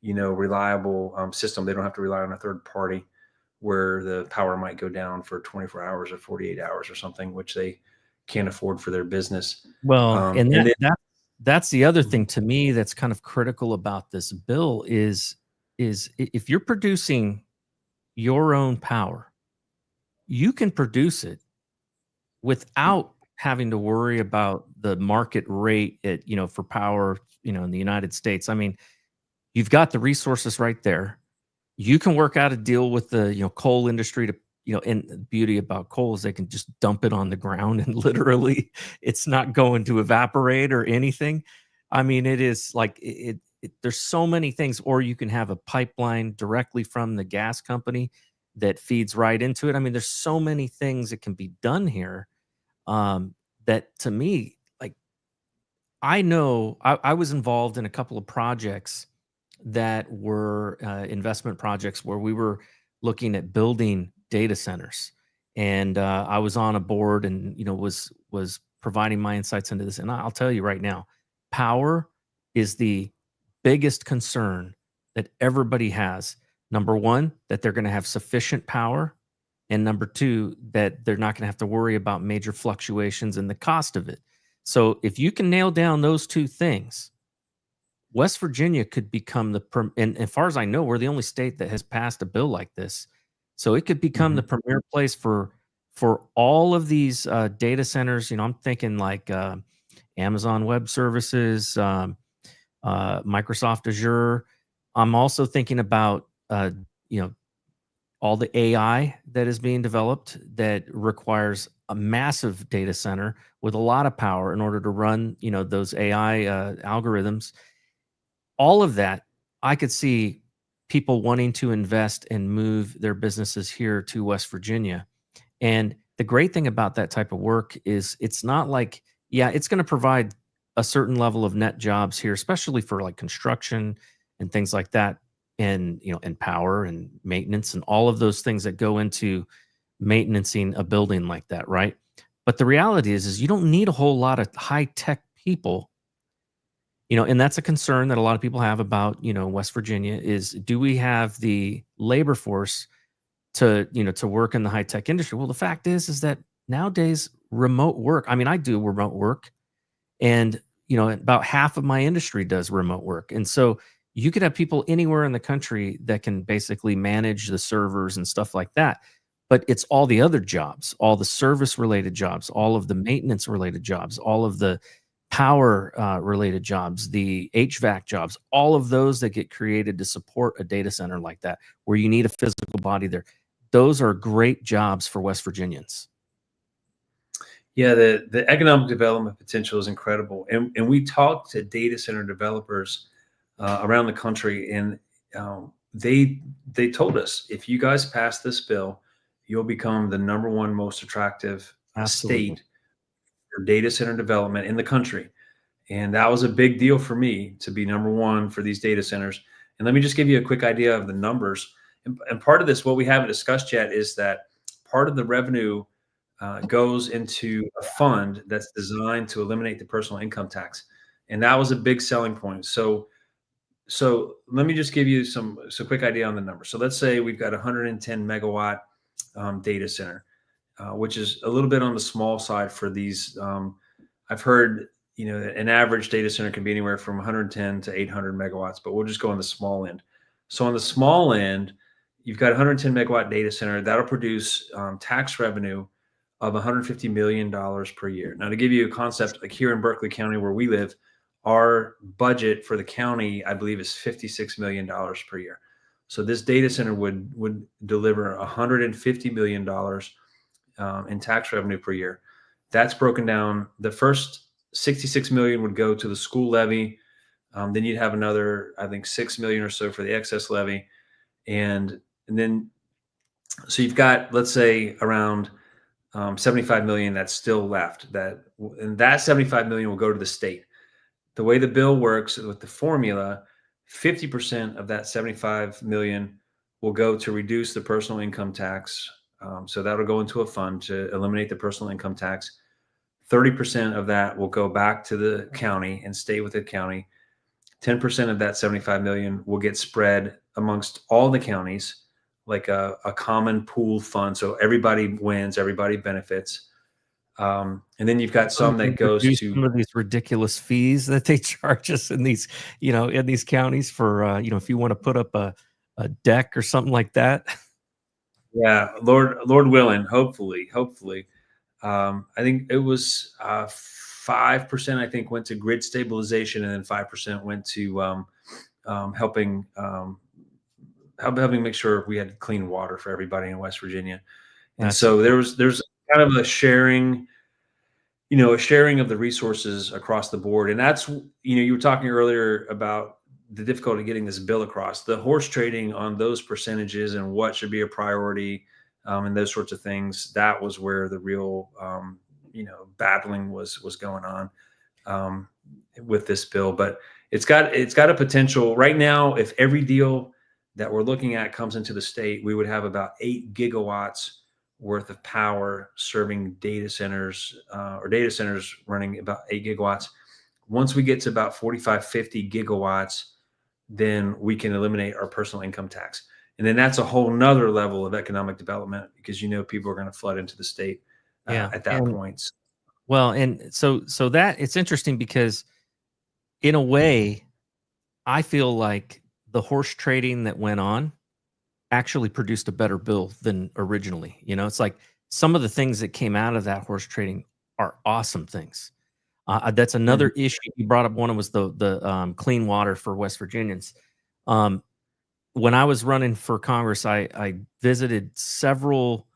F: reliable system. They don't have to rely on a third party where the power might go down for 24 hours or 48 hours or something, which they can't afford for their business.
B: Well, and that's the other thing to me that's kind of critical about this bill is if you're producing your own power, you can produce it without having to worry about the market rate for power, in the United States. I mean, you've got the resources right there. You can work out a deal with the, coal industry to, and the beauty about coal is they can just dump it on the ground and literally it's not going to evaporate or anything. I mean, it is like there's so many things, or you can have a pipeline directly from the gas company that feeds right into it. I mean, there's so many things that can be done here. That to me, like, I know I was involved in a couple of projects that were investment projects where we were looking at building data centers, and I was on a board and was providing my insights into this. And I'll tell you right now, power is the biggest concern that everybody has. Number one, that they're going to have sufficient power. And number two, that they're not going to have to worry about major fluctuations in the cost of it. So if you can nail down those two things, West Virginia could become and as far as I know, we're the only state that has passed a bill like this. So it could become the premier place for all of these data centers. I'm thinking like Amazon Web Services, Microsoft Azure. I'm also thinking about all the AI that is being developed that requires a massive data center with a lot of power in order to run, those AI algorithms. All of that, I could see people wanting to invest and move their businesses here to West Virginia. And the great thing about that type of work is it's not like, it's going to provide a certain level of net jobs here, especially for like construction and things like that. And and power and maintenance and all of those things that go into maintaining a building like that, right? But the reality is you don't need a whole lot of high tech people, and that's a concern that a lot of people have about West Virginia is, do we have the labor force to to work in the high tech industry? Well, the fact is that nowadays remote work. I mean, I do remote work, and about half of my industry does remote work, and so you could have people anywhere in the country that can basically manage the servers and stuff like that. But it's all the other jobs, all the service related jobs, all of the maintenance related jobs, all of the power related jobs, the HVAC jobs, all of those that get created to support a data center like that, where you need a physical body there. Those are great jobs for West Virginians.
F: Yeah, the economic development potential is incredible. And we talked to data center developers around the country, and they told us, if you guys pass this bill, you'll become the #1 most attractive state for data center development in the country. And that was a big deal for me to be number one for these data centers. And let me just give you a quick idea of the numbers. And part of this, what we haven't discussed yet, is that part of the revenue goes into a fund that's designed to eliminate the personal income tax. And that was a big selling point. So let me just give you some quick idea on the number. So let's say we've got a 110 megawatt data center, which is a little bit on the small side for these. I've heard, an average data center can be anywhere from 110 to 800 megawatts, but we'll just go on the small end. So on the small end, you've got a 110 megawatt data center that'll produce tax revenue of $150 million per year. Now, to give you a concept, like here in Berkeley County where we live, our budget for the county, I believe, is $56 million per year. So this data center would deliver $150 million in tax revenue per year. That's broken down. The first $66 million would go to the school levy. Then you'd have another, I think, $6 million or so for the excess levy. And then, so you've got, let's say, around 75 million that's still left. And that 75 million will go to the state. The way the bill works with the formula, 50% of that 75 million will go to reduce the personal income tax. So that'll go into a fund to eliminate the personal income tax. 30% of that will go back to the county and stay with the county. 10% of that 75 million will get spread amongst all the counties, like a common pool fund. So everybody wins, everybody benefits. And then you've got some that goes to
B: some of these ridiculous fees that they charge us in these, in these counties for, if you want to put up a deck or something like that.
F: Yeah, Lord willing, hopefully. I think it was 5%. I think went to grid stabilization, and then 5% went to helping make sure we had clean water for everybody in West Virginia. And so there's kind of a sharing of the resources across the board. And that's, you were talking earlier about the difficulty getting this bill across. The horse trading on those percentages and what should be a priority and those sorts of things, that was where the real, battling was going on with this bill. But it's got a potential right now. If every deal that we're looking at comes into the state, we would have about 8 gigawatts worth of power serving data centers, or data centers running about 8 gigawatts. Once we get to about 45, 50 gigawatts, then we can eliminate our personal income tax. And then that's a whole nother level of economic development, because people are going to flood into the state at that point.
B: Well, and so that it's interesting because in a way, I feel like the horse trading that went on actually produced a better bill than originally. It's like some of the things that came out of that horse trading are awesome things. That's another issue you brought up. One was the clean water for West Virginians. When I was running for Congress, I visited several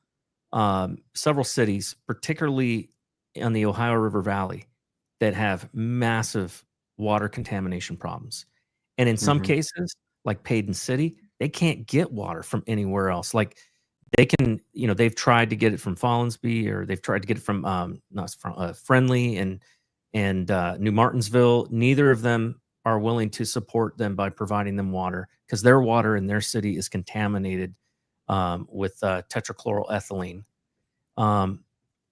B: cities, particularly on the Ohio River Valley, that have massive water contamination problems. And in some cases, like Paden City, they can't get water from anywhere else. Like they can, they've tried to get it from Follinsby, or they've tried to get it from Friendly and New Martinsville. Neither of them are willing to support them by providing them water, because their water in their city is contaminated with tetrachloroethylene.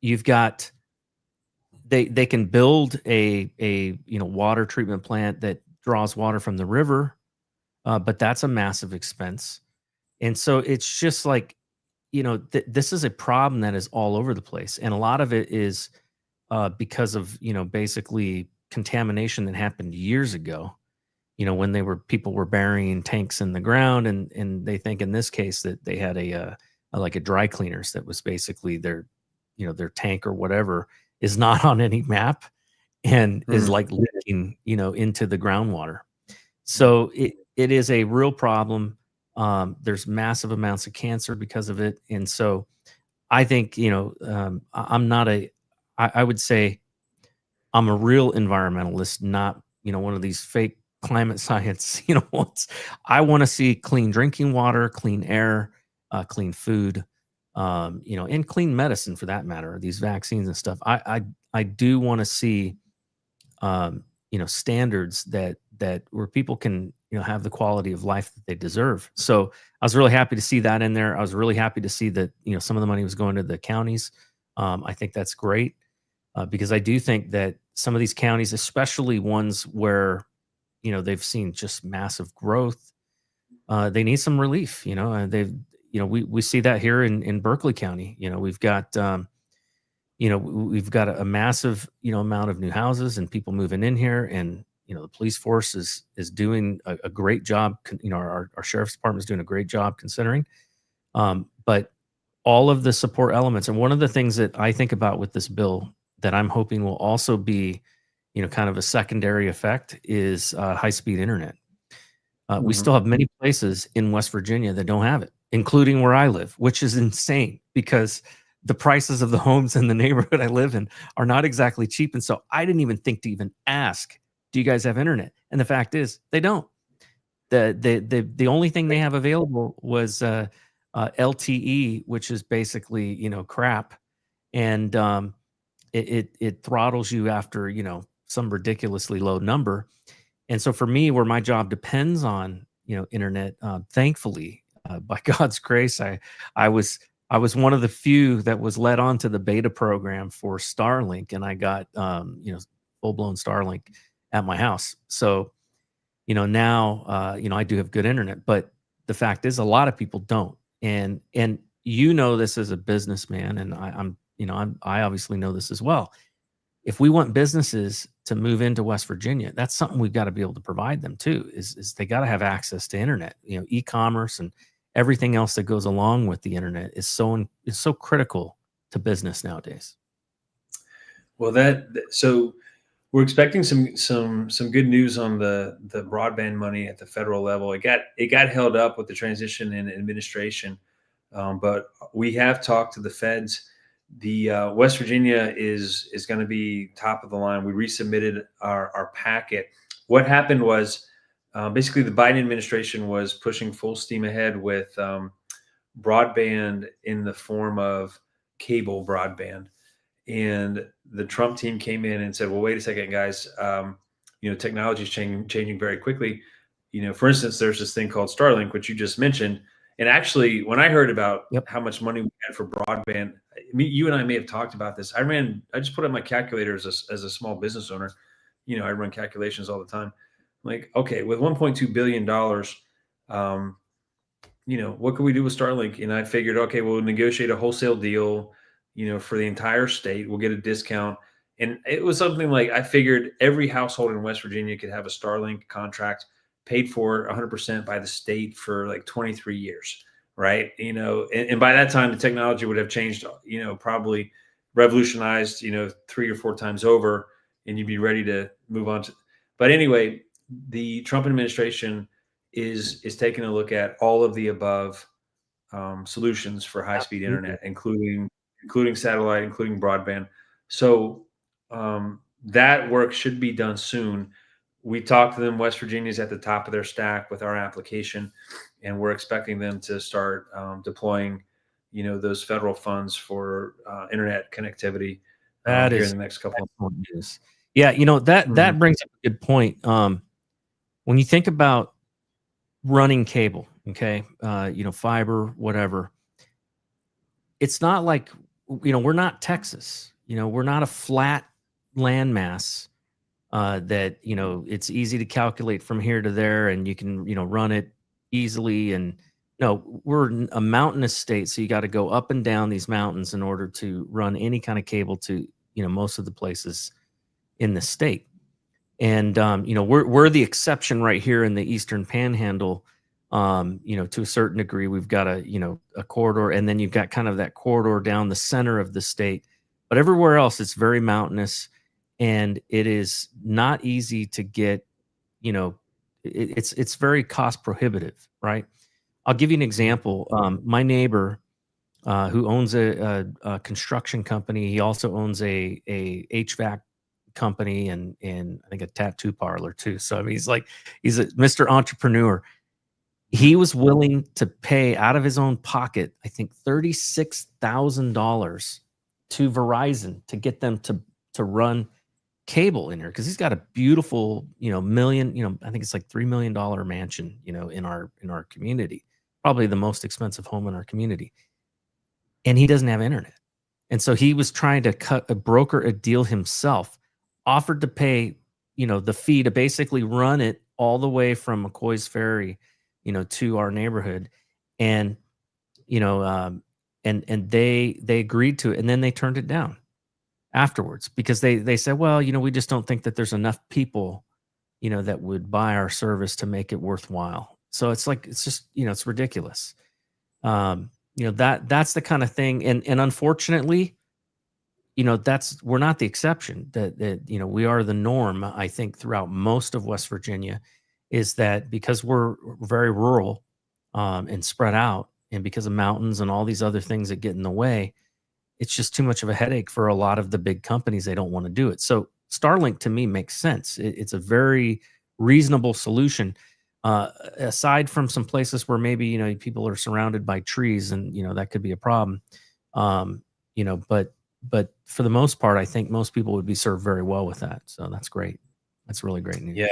B: You've got they can build a water treatment plant that draws water from the river, but that's a massive expense. And so it's just like, this is a problem that is all over the place, and a lot of it is because of basically contamination that happened years ago. When people were burying tanks in the ground, and they think in this case that they had a dry cleaners that was basically their tank or whatever is not on any map and is like leaking, into the groundwater. So it is a real problem. There's massive amounts of cancer because of it. And so I think, I would say I'm a real environmentalist, not, one of these fake climate science, I want to see clean drinking water, clean air, clean food, and clean medicine for that matter, these vaccines and stuff. I do want to see, standards that where people can, have the quality of life that they deserve. So I was really happy to see that in there. I was really happy to see that, some of the money was going to the counties. I think that's great because I do think that some of these counties, especially ones where, they've seen just massive growth, they need some relief, and we see that here in Berkeley County. We've got, we've got a massive, amount of new houses and people moving in here, and the police force is doing a great job. Our sheriff's department is doing a great job considering. But all of the support elements, and one of the things that I think about with this bill that I'm hoping will also be, kind of a secondary effect is high-speed internet. We still have many places in West Virginia that don't have it, including where I live, which is insane because the prices of the homes in the neighborhood I live in are not exactly cheap. And so I didn't even think to even ask, do you guys have internet? And the fact is they don't. The only thing they have available was LTE, which is basically, crap. And it throttles you after, some ridiculously low number. And so for me, where my job depends on, internet, thankfully, by God's grace, I was one of the few that was led on to the beta program for Starlink, and I got, full-blown Starlink at my house. So, now, I do have good internet, but the fact is a lot of people don't. And this as a businessman, and I obviously know this as well. If we want businesses to move into West Virginia, that's something we've got to be able to provide them too, is they got to have access to internet. E-commerce and everything else that goes along with the internet is so critical to business nowadays.
F: Well, so we're expecting some good news on the broadband money at the federal level. It got held up with the transition in administration, but we have talked to the feds. The West Virginia is going to be top of the line. We resubmitted our packet. What happened was basically the Biden administration was pushing full steam ahead with broadband in the form of cable broadband. And the Trump team came in and said, well, wait a second, guys, technology is changing very quickly. For instance, there's this thing called Starlink, which you just mentioned. And actually, when I heard about how much money we had for broadband, you and I may have talked about this. I just put up my calculator as a small business owner. I run calculations all the time. I'm like, okay, with $1.2 billion, what can we do with Starlink? And I figured, okay, we'll negotiate a wholesale deal, for the entire state. We'll get a discount. And it was something like, I figured every household in West Virginia could have a Starlink contract paid for 100% by the state for like 23 years. Right. And by that time, the technology would have changed, probably revolutionized, 3 or 4 times over, and you'd be ready to move on to. But anyway, the Trump administration is taking a look at all of the above solutions for high-speed internet, including satellite, including broadband. So that work should be done soon. We talked to them. West Virginia's at the top of their stack with our application, and we're expecting them to start deploying, those federal funds for internet connectivity here in the next couple of months.
B: Yeah, that brings up a good point. When you think about running cable, okay, fiber, whatever, it's not like, we're not Texas. We're not a flat landmass. That it's easy to calculate from here to there, and you can run it easily. And no, we're a mountainous state, so you got to go up and down these mountains in order to run any kind of cable to most of the places in the state. And we're the exception right here in the Eastern Panhandle. To a certain degree, we've got a corridor, and then you've got kind of that corridor down the center of the state. But everywhere else, it's very mountainous. And it is not easy to get, it's very cost prohibitive, right? I'll give you an example. My neighbor, who owns a construction company, he also owns a HVAC company and I think a tattoo parlor too. So I mean, he's a Mr. Entrepreneur. He was willing to pay out of his own pocket, I think $36,000 to Verizon to get them to run cable in here because he's got a beautiful, million, I think it's like $3 million mansion, in our community, probably the most expensive home in our community, and he doesn't have internet. And so he was trying to broker a deal himself, offered to pay, the fee to basically run it all the way from McCoy's Ferry, to our neighborhood. And, and they agreed to it, and then they turned it down afterwards because they said, well, we just don't think that there's enough people, that would buy our service to make it worthwhile. So it's like, it's just, it's ridiculous. That's the kind of thing. And unfortunately, we're not the exception. That we are the norm, I think, throughout most of West Virginia, is that because we're very rural and spread out, and because of mountains and all these other things that get in the way, it's just too much of a headache for a lot of the big companies. They don't want to do it. So Starlink to me makes sense. It's a very reasonable solution. Aside from some places where maybe, people are surrounded by trees and, that could be a problem. But for the most part, I think most people would be served very well with that. So that's great. That's really great news.
F: Yeah.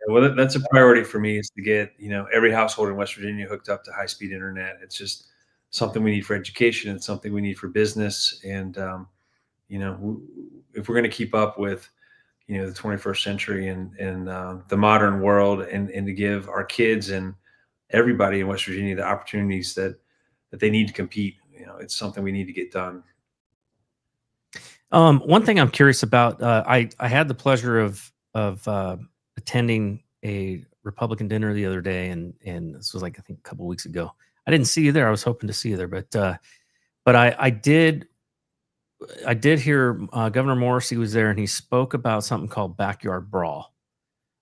F: Well, that's a priority for me, is to get, every household in West Virginia hooked up to high-speed internet. It's just something we need for education. It's something we need for business. And, if we're going to keep up with, the 21st century and the modern world, and to give our kids and everybody in West Virginia the opportunities that they need to compete, it's something we need to get done.
B: One thing I'm curious about, I had the pleasure of attending a Republican dinner the other day, and this was like, I think, a couple of weeks ago. I didn't see you there. I was hoping to see you there, but I did hear Governor Morrissey was there, and he spoke about something called backyard brawl.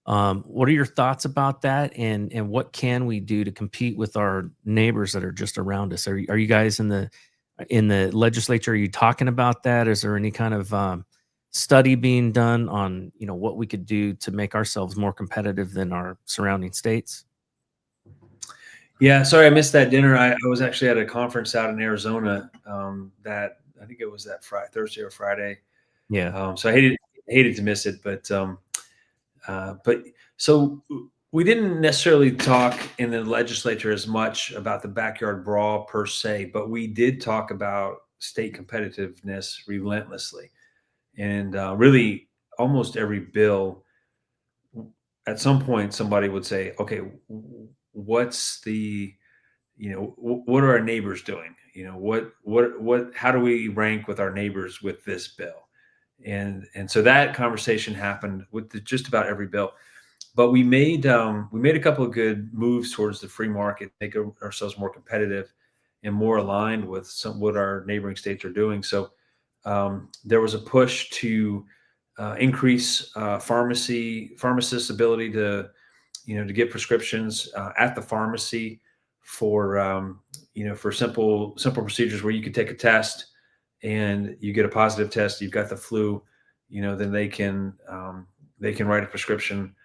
B: What are your thoughts about that, and what can we do to compete with our neighbors that are just around us? Are you guys in the legislature? Are you talking about that? Is there any kind of study being done on what we could do to make ourselves more competitive than our surrounding states?
F: Yeah, sorry I missed that dinner. I was actually at a conference out in Arizona that I think it was that Thursday or Friday.
B: Yeah.
F: So I hated to miss it, but so we didn't necessarily talk in the legislature as much about the backyard brawl per se, but we did talk about state competitiveness relentlessly. And really, almost every bill, at some point, somebody would say, okay, what's the, what are our neighbors doing? How do we rank with our neighbors with this bill? And so that conversation happened with just about every bill. But we made a couple of good moves towards the free market, make ourselves more competitive and more aligned with what our neighboring states are doing. So there was a push to increase pharmacists' ability to get prescriptions at the pharmacy for for simple procedures where you could take a test and you get a positive test, you've got the flu, then they can write a prescription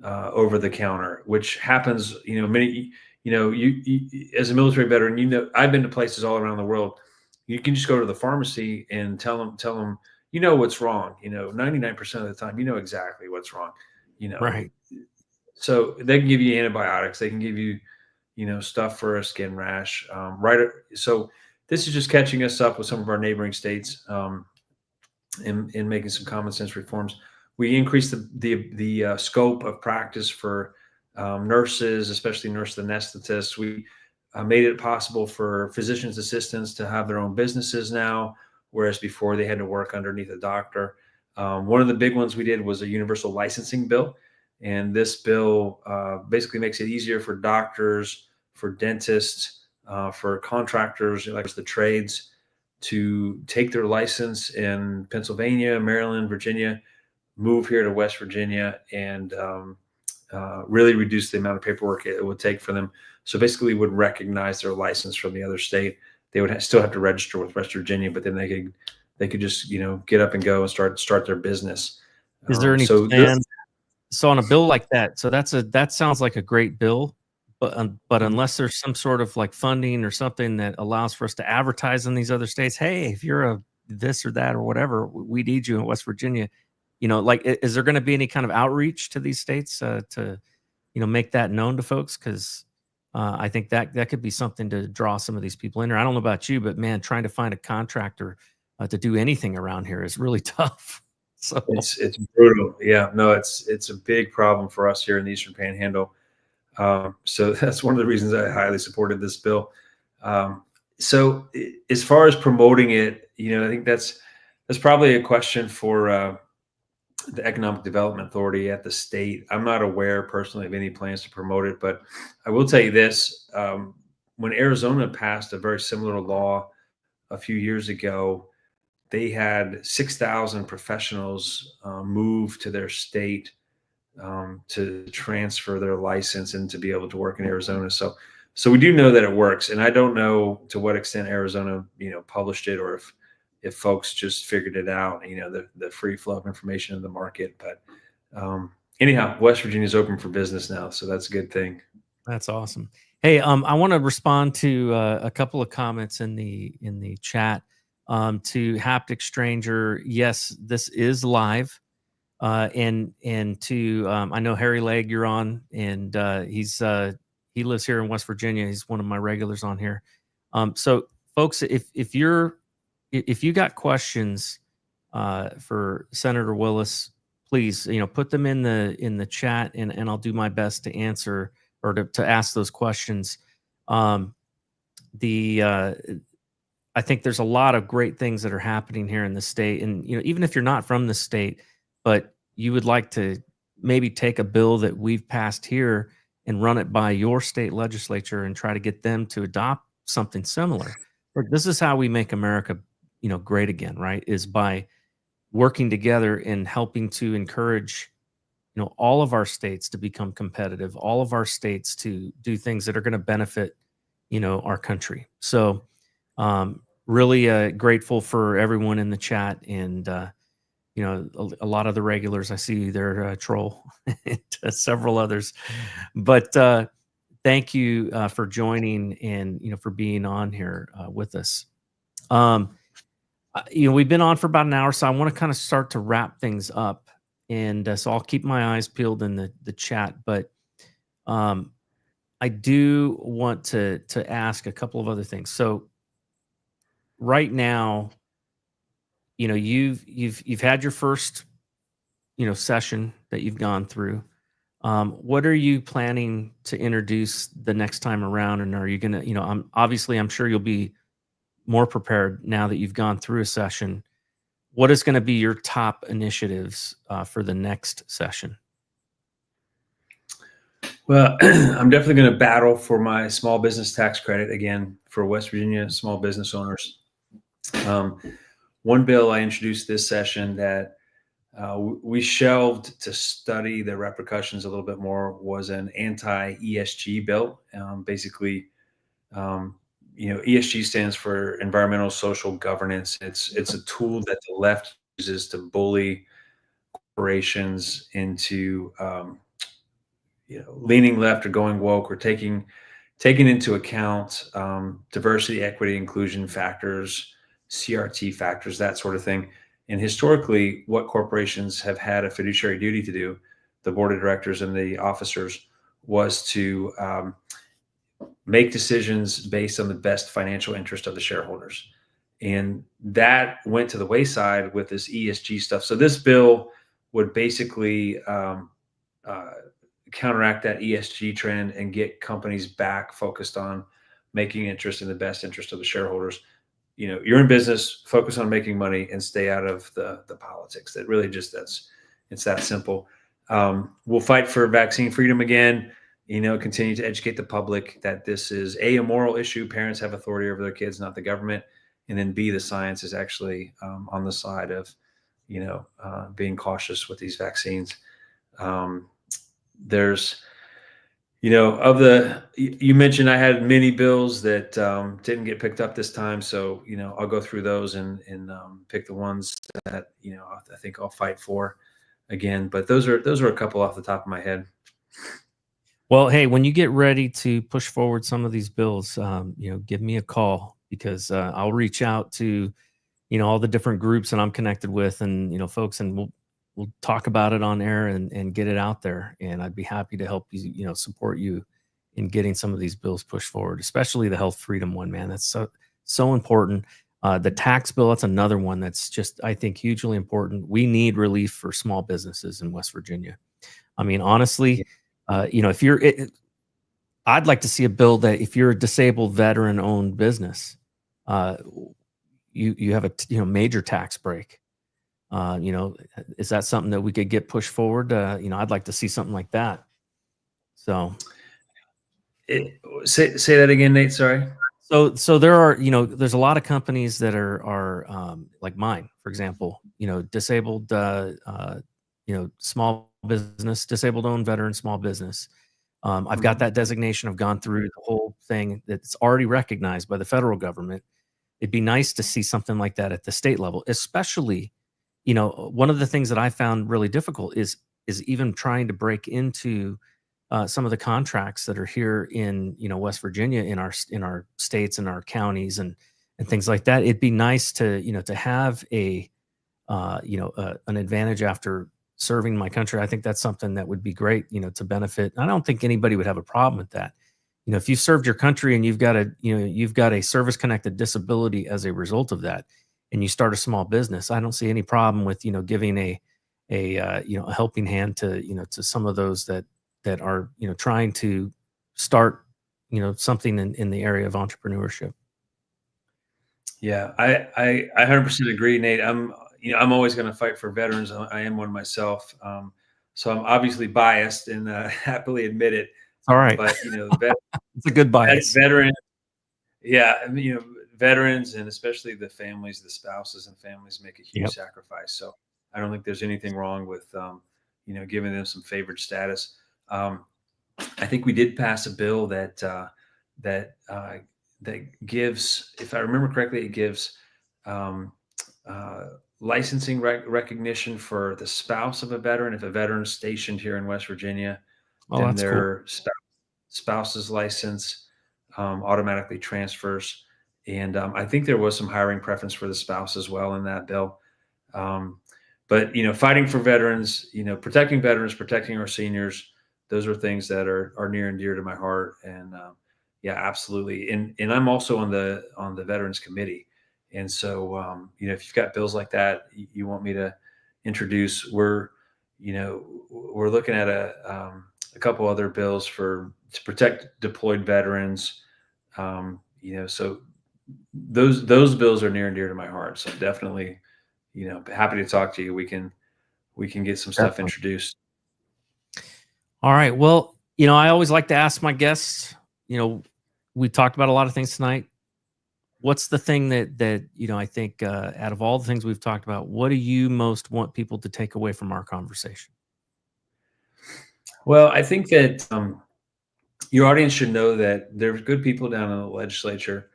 F: over the counter, which happens, many, you as a military veteran, I've been to places all around the world. You can just go to the pharmacy and tell them, what's wrong. 99% of the time, exactly what's wrong,
B: Right.
F: So they can give you antibiotics. They can give you, stuff for a skin rash. Right. So this is just catching us up with some of our neighboring states in making some common sense reforms. We increased the scope of practice for nurses, especially nurse anesthetists. We made it possible for physician's assistants to have their own businesses now, whereas before they had to work underneath a doctor. One of the big ones we did was a universal licensing bill. And this bill basically makes it easier for doctors, for dentists, for contractors, like the trades, to take their license in Pennsylvania, Maryland, Virginia, move here to West Virginia, and really reduce the amount of paperwork it would take for them. So basically, would recognize their license from the other state. They would still have to register with West Virginia, but then they could just get up and go and start their business.
B: Is there any plan? So on a bill like that, so that sounds like a great bill, but unless there's some sort of like funding or something that allows for us to advertise in these other states, hey, if you're a this or that or whatever, we need you in West Virginia. like, is there going to be any kind of outreach to these states to, make that known to folks? Because I think that could be something to draw some of these people in there. I don't know about you, but man, trying to find a contractor to do anything around here is really tough. So
F: It's brutal. Yeah, no, it's a big problem for us here in the Eastern Panhandle. So that's one of the reasons I highly supported this bill. So as far as promoting it, I think that's probably a question for the Economic Development Authority at the state. I'm not aware personally of any plans to promote it, but I will tell you this: when Arizona passed a very similar law a few years ago, they had 6,000 professionals move to their state to transfer their license and to be able to work in Arizona. So we do know that it works, and I don't know to what extent Arizona, published it, or if folks just figured it out. The free flow of information in the market. But anyhow, West Virginia is open for business now, so that's a good thing.
B: that's awesome. Hey, I want to respond to a couple of comments in the chat. To Haptic Stranger, yes, this is live. And to I know Harry Legg, you're on, and he lives here in West Virginia. He's one of my regulars on here. So folks, if you got questions for Senator Willis, please, put them in the chat, and I'll do my best to answer or to ask those questions. I think there's a lot of great things that are happening here in the state, and even if you're not from the state, but you would like to maybe take a bill that we've passed here and run it by your state legislature and try to get them to adopt something similar. This is how we make America, great again, right? Is by working together and helping to encourage, all of our states to become competitive, all of our states to do things that are going to benefit, our country. So really grateful for everyone in the chat, and a lot of the regulars I see there, Troll, and several others. But thank you for joining, and for being on here with us. We've been on for about an hour, so I want to kind of start to wrap things up, and so I'll keep my eyes peeled in the chat. But I do want to ask a couple of other things. So right now, you've had your first session that you've gone through. What are you planning to introduce the next time around? And are you gonna, I'm sure you'll be more prepared now that you've gone through a session. What is going to be your top initiatives for the next session?
F: Well, I'm definitely going to battle for my small business tax credit again for West Virginia small business owners. One bill I introduced this session that we shelved to study the repercussions a little bit more was an anti-ESG bill. Basically, ESG stands for environmental social governance. It's a tool that the left uses to bully corporations into leaning left or going woke, or taking into account diversity, equity, inclusion factors, CRT factors, that sort of thing. And historically, what corporations have had a fiduciary duty to do, the board of directors and the officers, was to make decisions based on the best financial interest of the shareholders. And that went to the wayside with this ESG stuff. So this bill would basically counteract that ESG trend and get companies back focused on making interest in the best interest of the shareholders. You're in business, focus on making money and stay out of the politics. That really it's that simple. We'll fight for vaccine freedom again, continue to educate the public that this is A, a moral issue. Parents have authority over their kids, not the government. And then B, the science is actually on the side of, being cautious with these vaccines. There's, you mentioned I had many bills that didn't get picked up this time. So, I'll go through those and pick the ones that, I think I'll fight for again. But those are a couple off the top of my head.
B: Well, hey, when you get ready to push forward some of these bills, give me a call, because I'll reach out to, all the different groups that I'm connected with, and, folks, and we'll talk about it on air and get it out there. And I'd be happy to help you, support you in getting some of these bills pushed forward, especially the health freedom one, man. That's so important. The tax bill, that's another one that's just, I think, hugely important. We need relief for small businesses in West Virginia. I mean, honestly, if you're, I'd like to see a bill that if you're a disabled veteran-owned business, you have a major tax break. Is that something that we could get pushed forward? I'd like to see something like that. So,
F: say that again, Nate. Sorry.
B: So there are, there's a lot of companies that are like mine, for example, disabled, small business, disabled owned veteran small business. I've got that designation. I've gone through the whole thing that's already recognized by the federal government. It'd be nice to see something like that at the state level, especially, one of the things that I found really difficult is even trying to break into some of the contracts that are here in, West Virginia, in our states and our counties and things like that. It'd be nice to, to have an advantage after serving my country. I think that's something that would be great, to benefit. I don't think anybody would have a problem with that. If you served your country and you've got a service connected disability as a result of that, and you start a small business, I don't see any problem with, giving a helping hand to, to some of those that are, trying to start, something in the area of entrepreneurship.
F: Yeah, I 100% agree, Nate. I'm always going to fight for veterans. I am one myself. So I'm obviously biased and happily admit it.
B: All right.
F: But,
B: it's a good bias.
F: Veterans, yeah, veterans and especially the families, the spouses and families make a huge sacrifice. So I don't think there's anything wrong with, giving them some favored status. I think we did pass a bill that gives, if I remember correctly, it gives licensing recognition for the spouse of a veteran. If a veteran is stationed here in West Virginia, then their spouse's license automatically transfers. And I think there was some hiring preference for the spouse as well in that bill. But, fighting for veterans, protecting veterans, protecting our seniors, those are things that are near and dear to my heart. And yeah, absolutely. And I'm also on the Veterans Committee. And so, if you've got bills like that you want me to introduce, we're looking at a couple other bills to protect deployed veterans. So those bills are near and dear to my heart. So definitely, happy to talk to you. We can get some stuff introduced.
B: All right. Well, I always like to ask my guests, we talked about a lot of things tonight. What's the thing that I think out of all the things we've talked about, what do you most want people to take away from our conversation?
F: Well, I think that your audience should know that there's good people down in the legislature.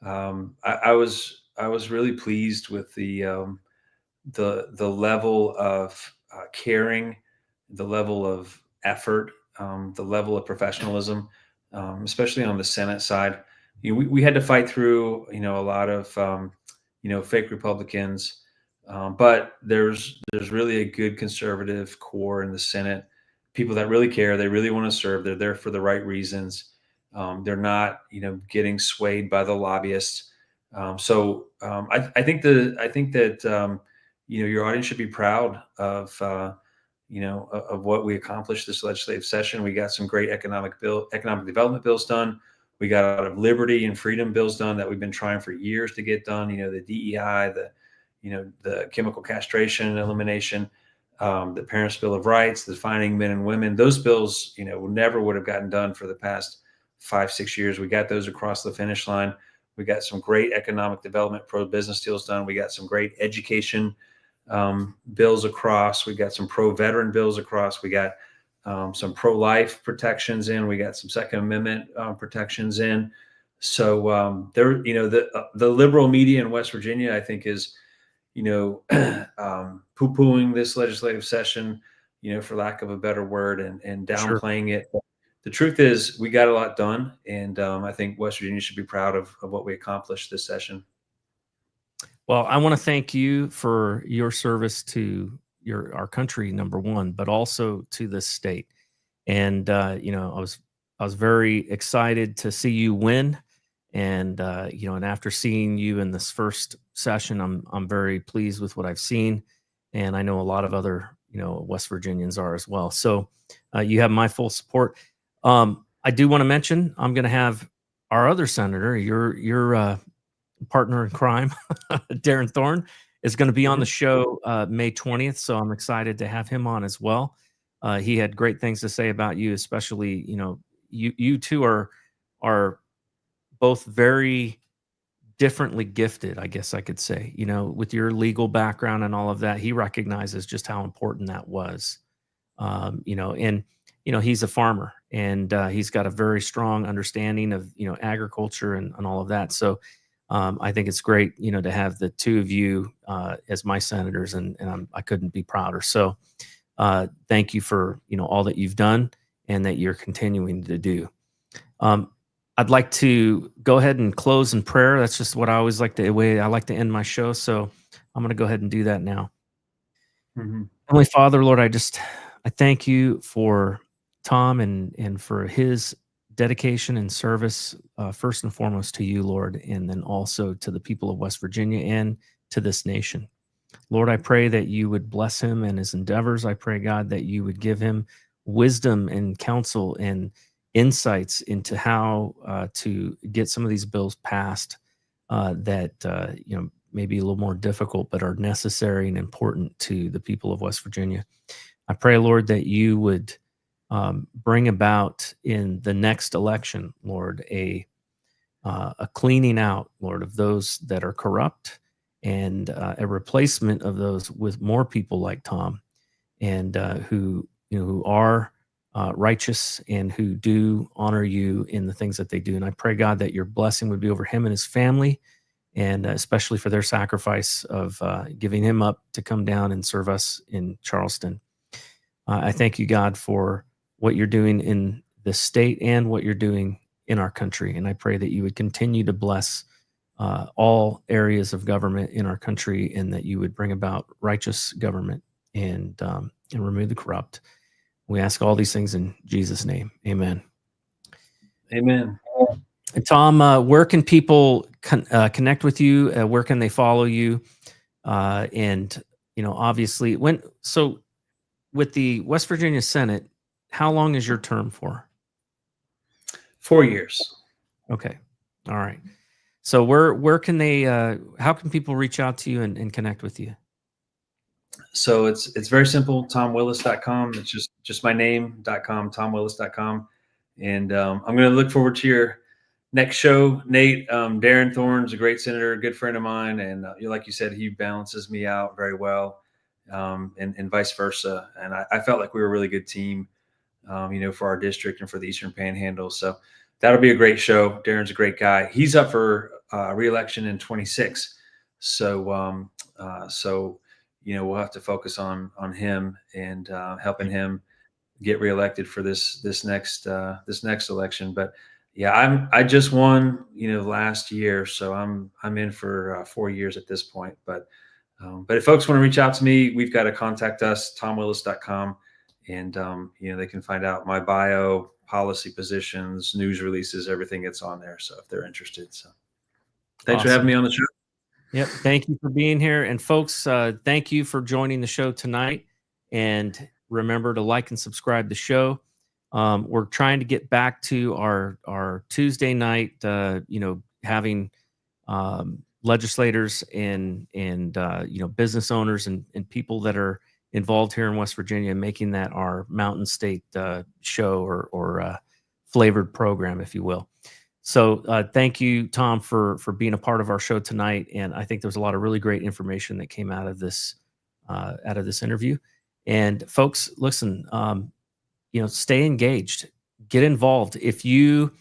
F: I was really pleased with the level of caring, the level of effort, the level of professionalism, especially on the Senate side. We had to fight through, a lot of, fake Republicans, but there's really a good conservative core in the Senate, people that really care. They really want to serve. They're there for the right reasons. They're not, getting swayed by the lobbyists. So I think that, your audience should be proud of what we accomplished this legislative session. We got some great economic development bills done. We got a lot of liberty and freedom bills done that we've been trying for years to get done. The DEI, the chemical castration elimination, the Parents' Bill of Rights, the defining men and women. Those bills, never would have gotten done for the past 5-6 years. We got those across the finish line. We got some great economic development, pro-business deals done. We got some great education bills across. We got some pro-veteran bills across. We got some pro-life protections in. We got some Second Amendment protections in. So the liberal media in West Virginia, I think, is poo-pooing this legislative session, for lack of a better word, and downplaying it. The truth is, we got a lot done, and I think West Virginia should be proud of what we accomplished this session.
B: Well, I want to thank you for your service to our country, number one, but also to this state. And you know, I was very excited to see you win. And you know, and after seeing you in this first session, I'm very pleased with what I've seen, and I know a lot of other, you know, West Virginians are as well. So you have my full support. I do want to mention I'm going to have our other senator, your partner in crime, Darren Thorne, is going to be on the show May 20th. So I'm excited to have him on as well. He had great things to say about you, especially, you know, you two are both very differently gifted, I guess I could say, you know, with your legal background and all of that. He recognizes just how important that was. You know, and, you know, he's a farmer, and he's got a very strong understanding of, you know, agriculture and all of that. So I think it's great, you know, to have the two of you as my senators, and I couldn't be prouder. So thank you for, you know, all that you've done and that you're continuing to do. I'd like to go ahead and close in prayer. That's just what I always like the way I like to end my show. So I'm going to go ahead and do that now. Heavenly Father, Lord, I thank you for Tom and for his dedication and service, first and foremost to you, Lord, and then also to the people of West Virginia and to this nation. Lord, I pray that you would bless him and his endeavors. I pray, God, that you would give him wisdom and counsel and insights into how to get some of these bills passed that you know, maybe a little more difficult, but are necessary and important to the people of West Virginia. I pray, Lord, that you would bring about in the next election, Lord, a cleaning out, Lord, of those that are corrupt, and a replacement of those with more people like Tom, and who, you know, who are righteous and who do honor you in the things that they do. And I pray, God, that your blessing would be over him and his family, and especially for their sacrifice of giving him up to come down and serve us in Charleston. I thank you, God, for what you're doing in the state and what you're doing in our country. And I pray that you would continue to bless all areas of government in our country, and that you would bring about righteous government and remove the corrupt. We ask all these things in Jesus' name. Amen.
F: Amen.
B: And Tom, where can people connect with you? Where can they follow you? And, you know, obviously, with the West Virginia Senate, how long is your term for?
F: 4 years.
B: Okay. All right. So where can they, how can people reach out to you and connect with you?
F: So it's very simple, tomwillis.com. It's just my name.com, tomwillis.com. And I'm going to look forward to your next show, Nate. Darren Thorne's a great senator, a good friend of mine. And like you said, he balances me out very well, and vice versa. And I felt like we were a really good team, you know, for our district and for the Eastern Panhandle. So that'll be a great show. Darren's a great guy. He's up for re-election in 26. So, you know, we'll have to focus on him and helping him get reelected for this next election. But yeah, I just won, you know, last year, so I'm in for 4 years at this point. But if folks want to reach out to me, we've got to contact us, tomwillis.com, and you know, they can find out my bio, policy positions, news releases, everything that's on there. So if they're interested, so thanks
B: Awesome.
F: for having me on the show.
B: Yep. Thank you for being here. And folks, thank you for joining the show tonight. And remember to like and subscribe the show. We're trying to get back to our Tuesday night, you know, having legislators and you know, business owners and people that are involved here in West Virginia, making that our Mountain State show or flavored program, if you will. So thank you, Tom, for being a part of our show tonight. And I think there was a lot of really great information that came out of this interview. And folks, listen, you know, stay engaged, get involved. If you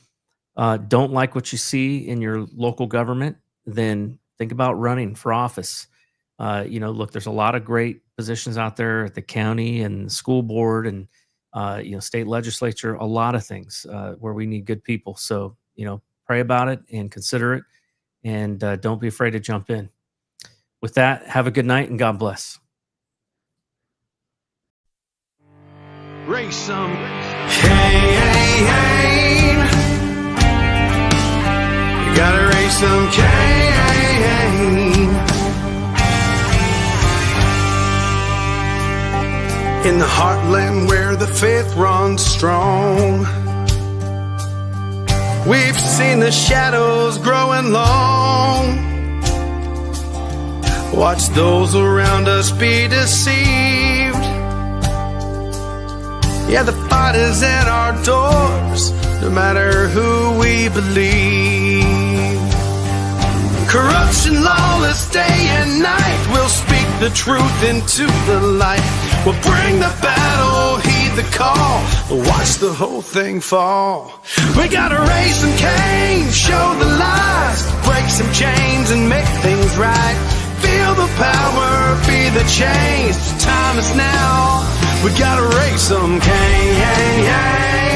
B: don't like what you see in your local government, then think about running for office. You know, look, there's a lot of great positions out there at the county and the school board and you know, state legislature, a lot of things where we need good people. So, you know, pray about it and consider it, and don't be afraid to jump in. With that, have a good night and God bless.
A: raise some Cain. You gotta raise some Cain. In the heartland where the faith runs strong, we've seen the shadows growing long. Watch those around us be deceived. Yeah, the fight is at our doors, no matter who we believe. Corruption, lawless day and night, we'll speak the truth into the light. We'll bring the battle, heed the call, watch the whole thing fall. We gotta raise some Cain, show the lies, break some chains and make things right. Feel the power, be the change, time is now. We gotta raise some Cain.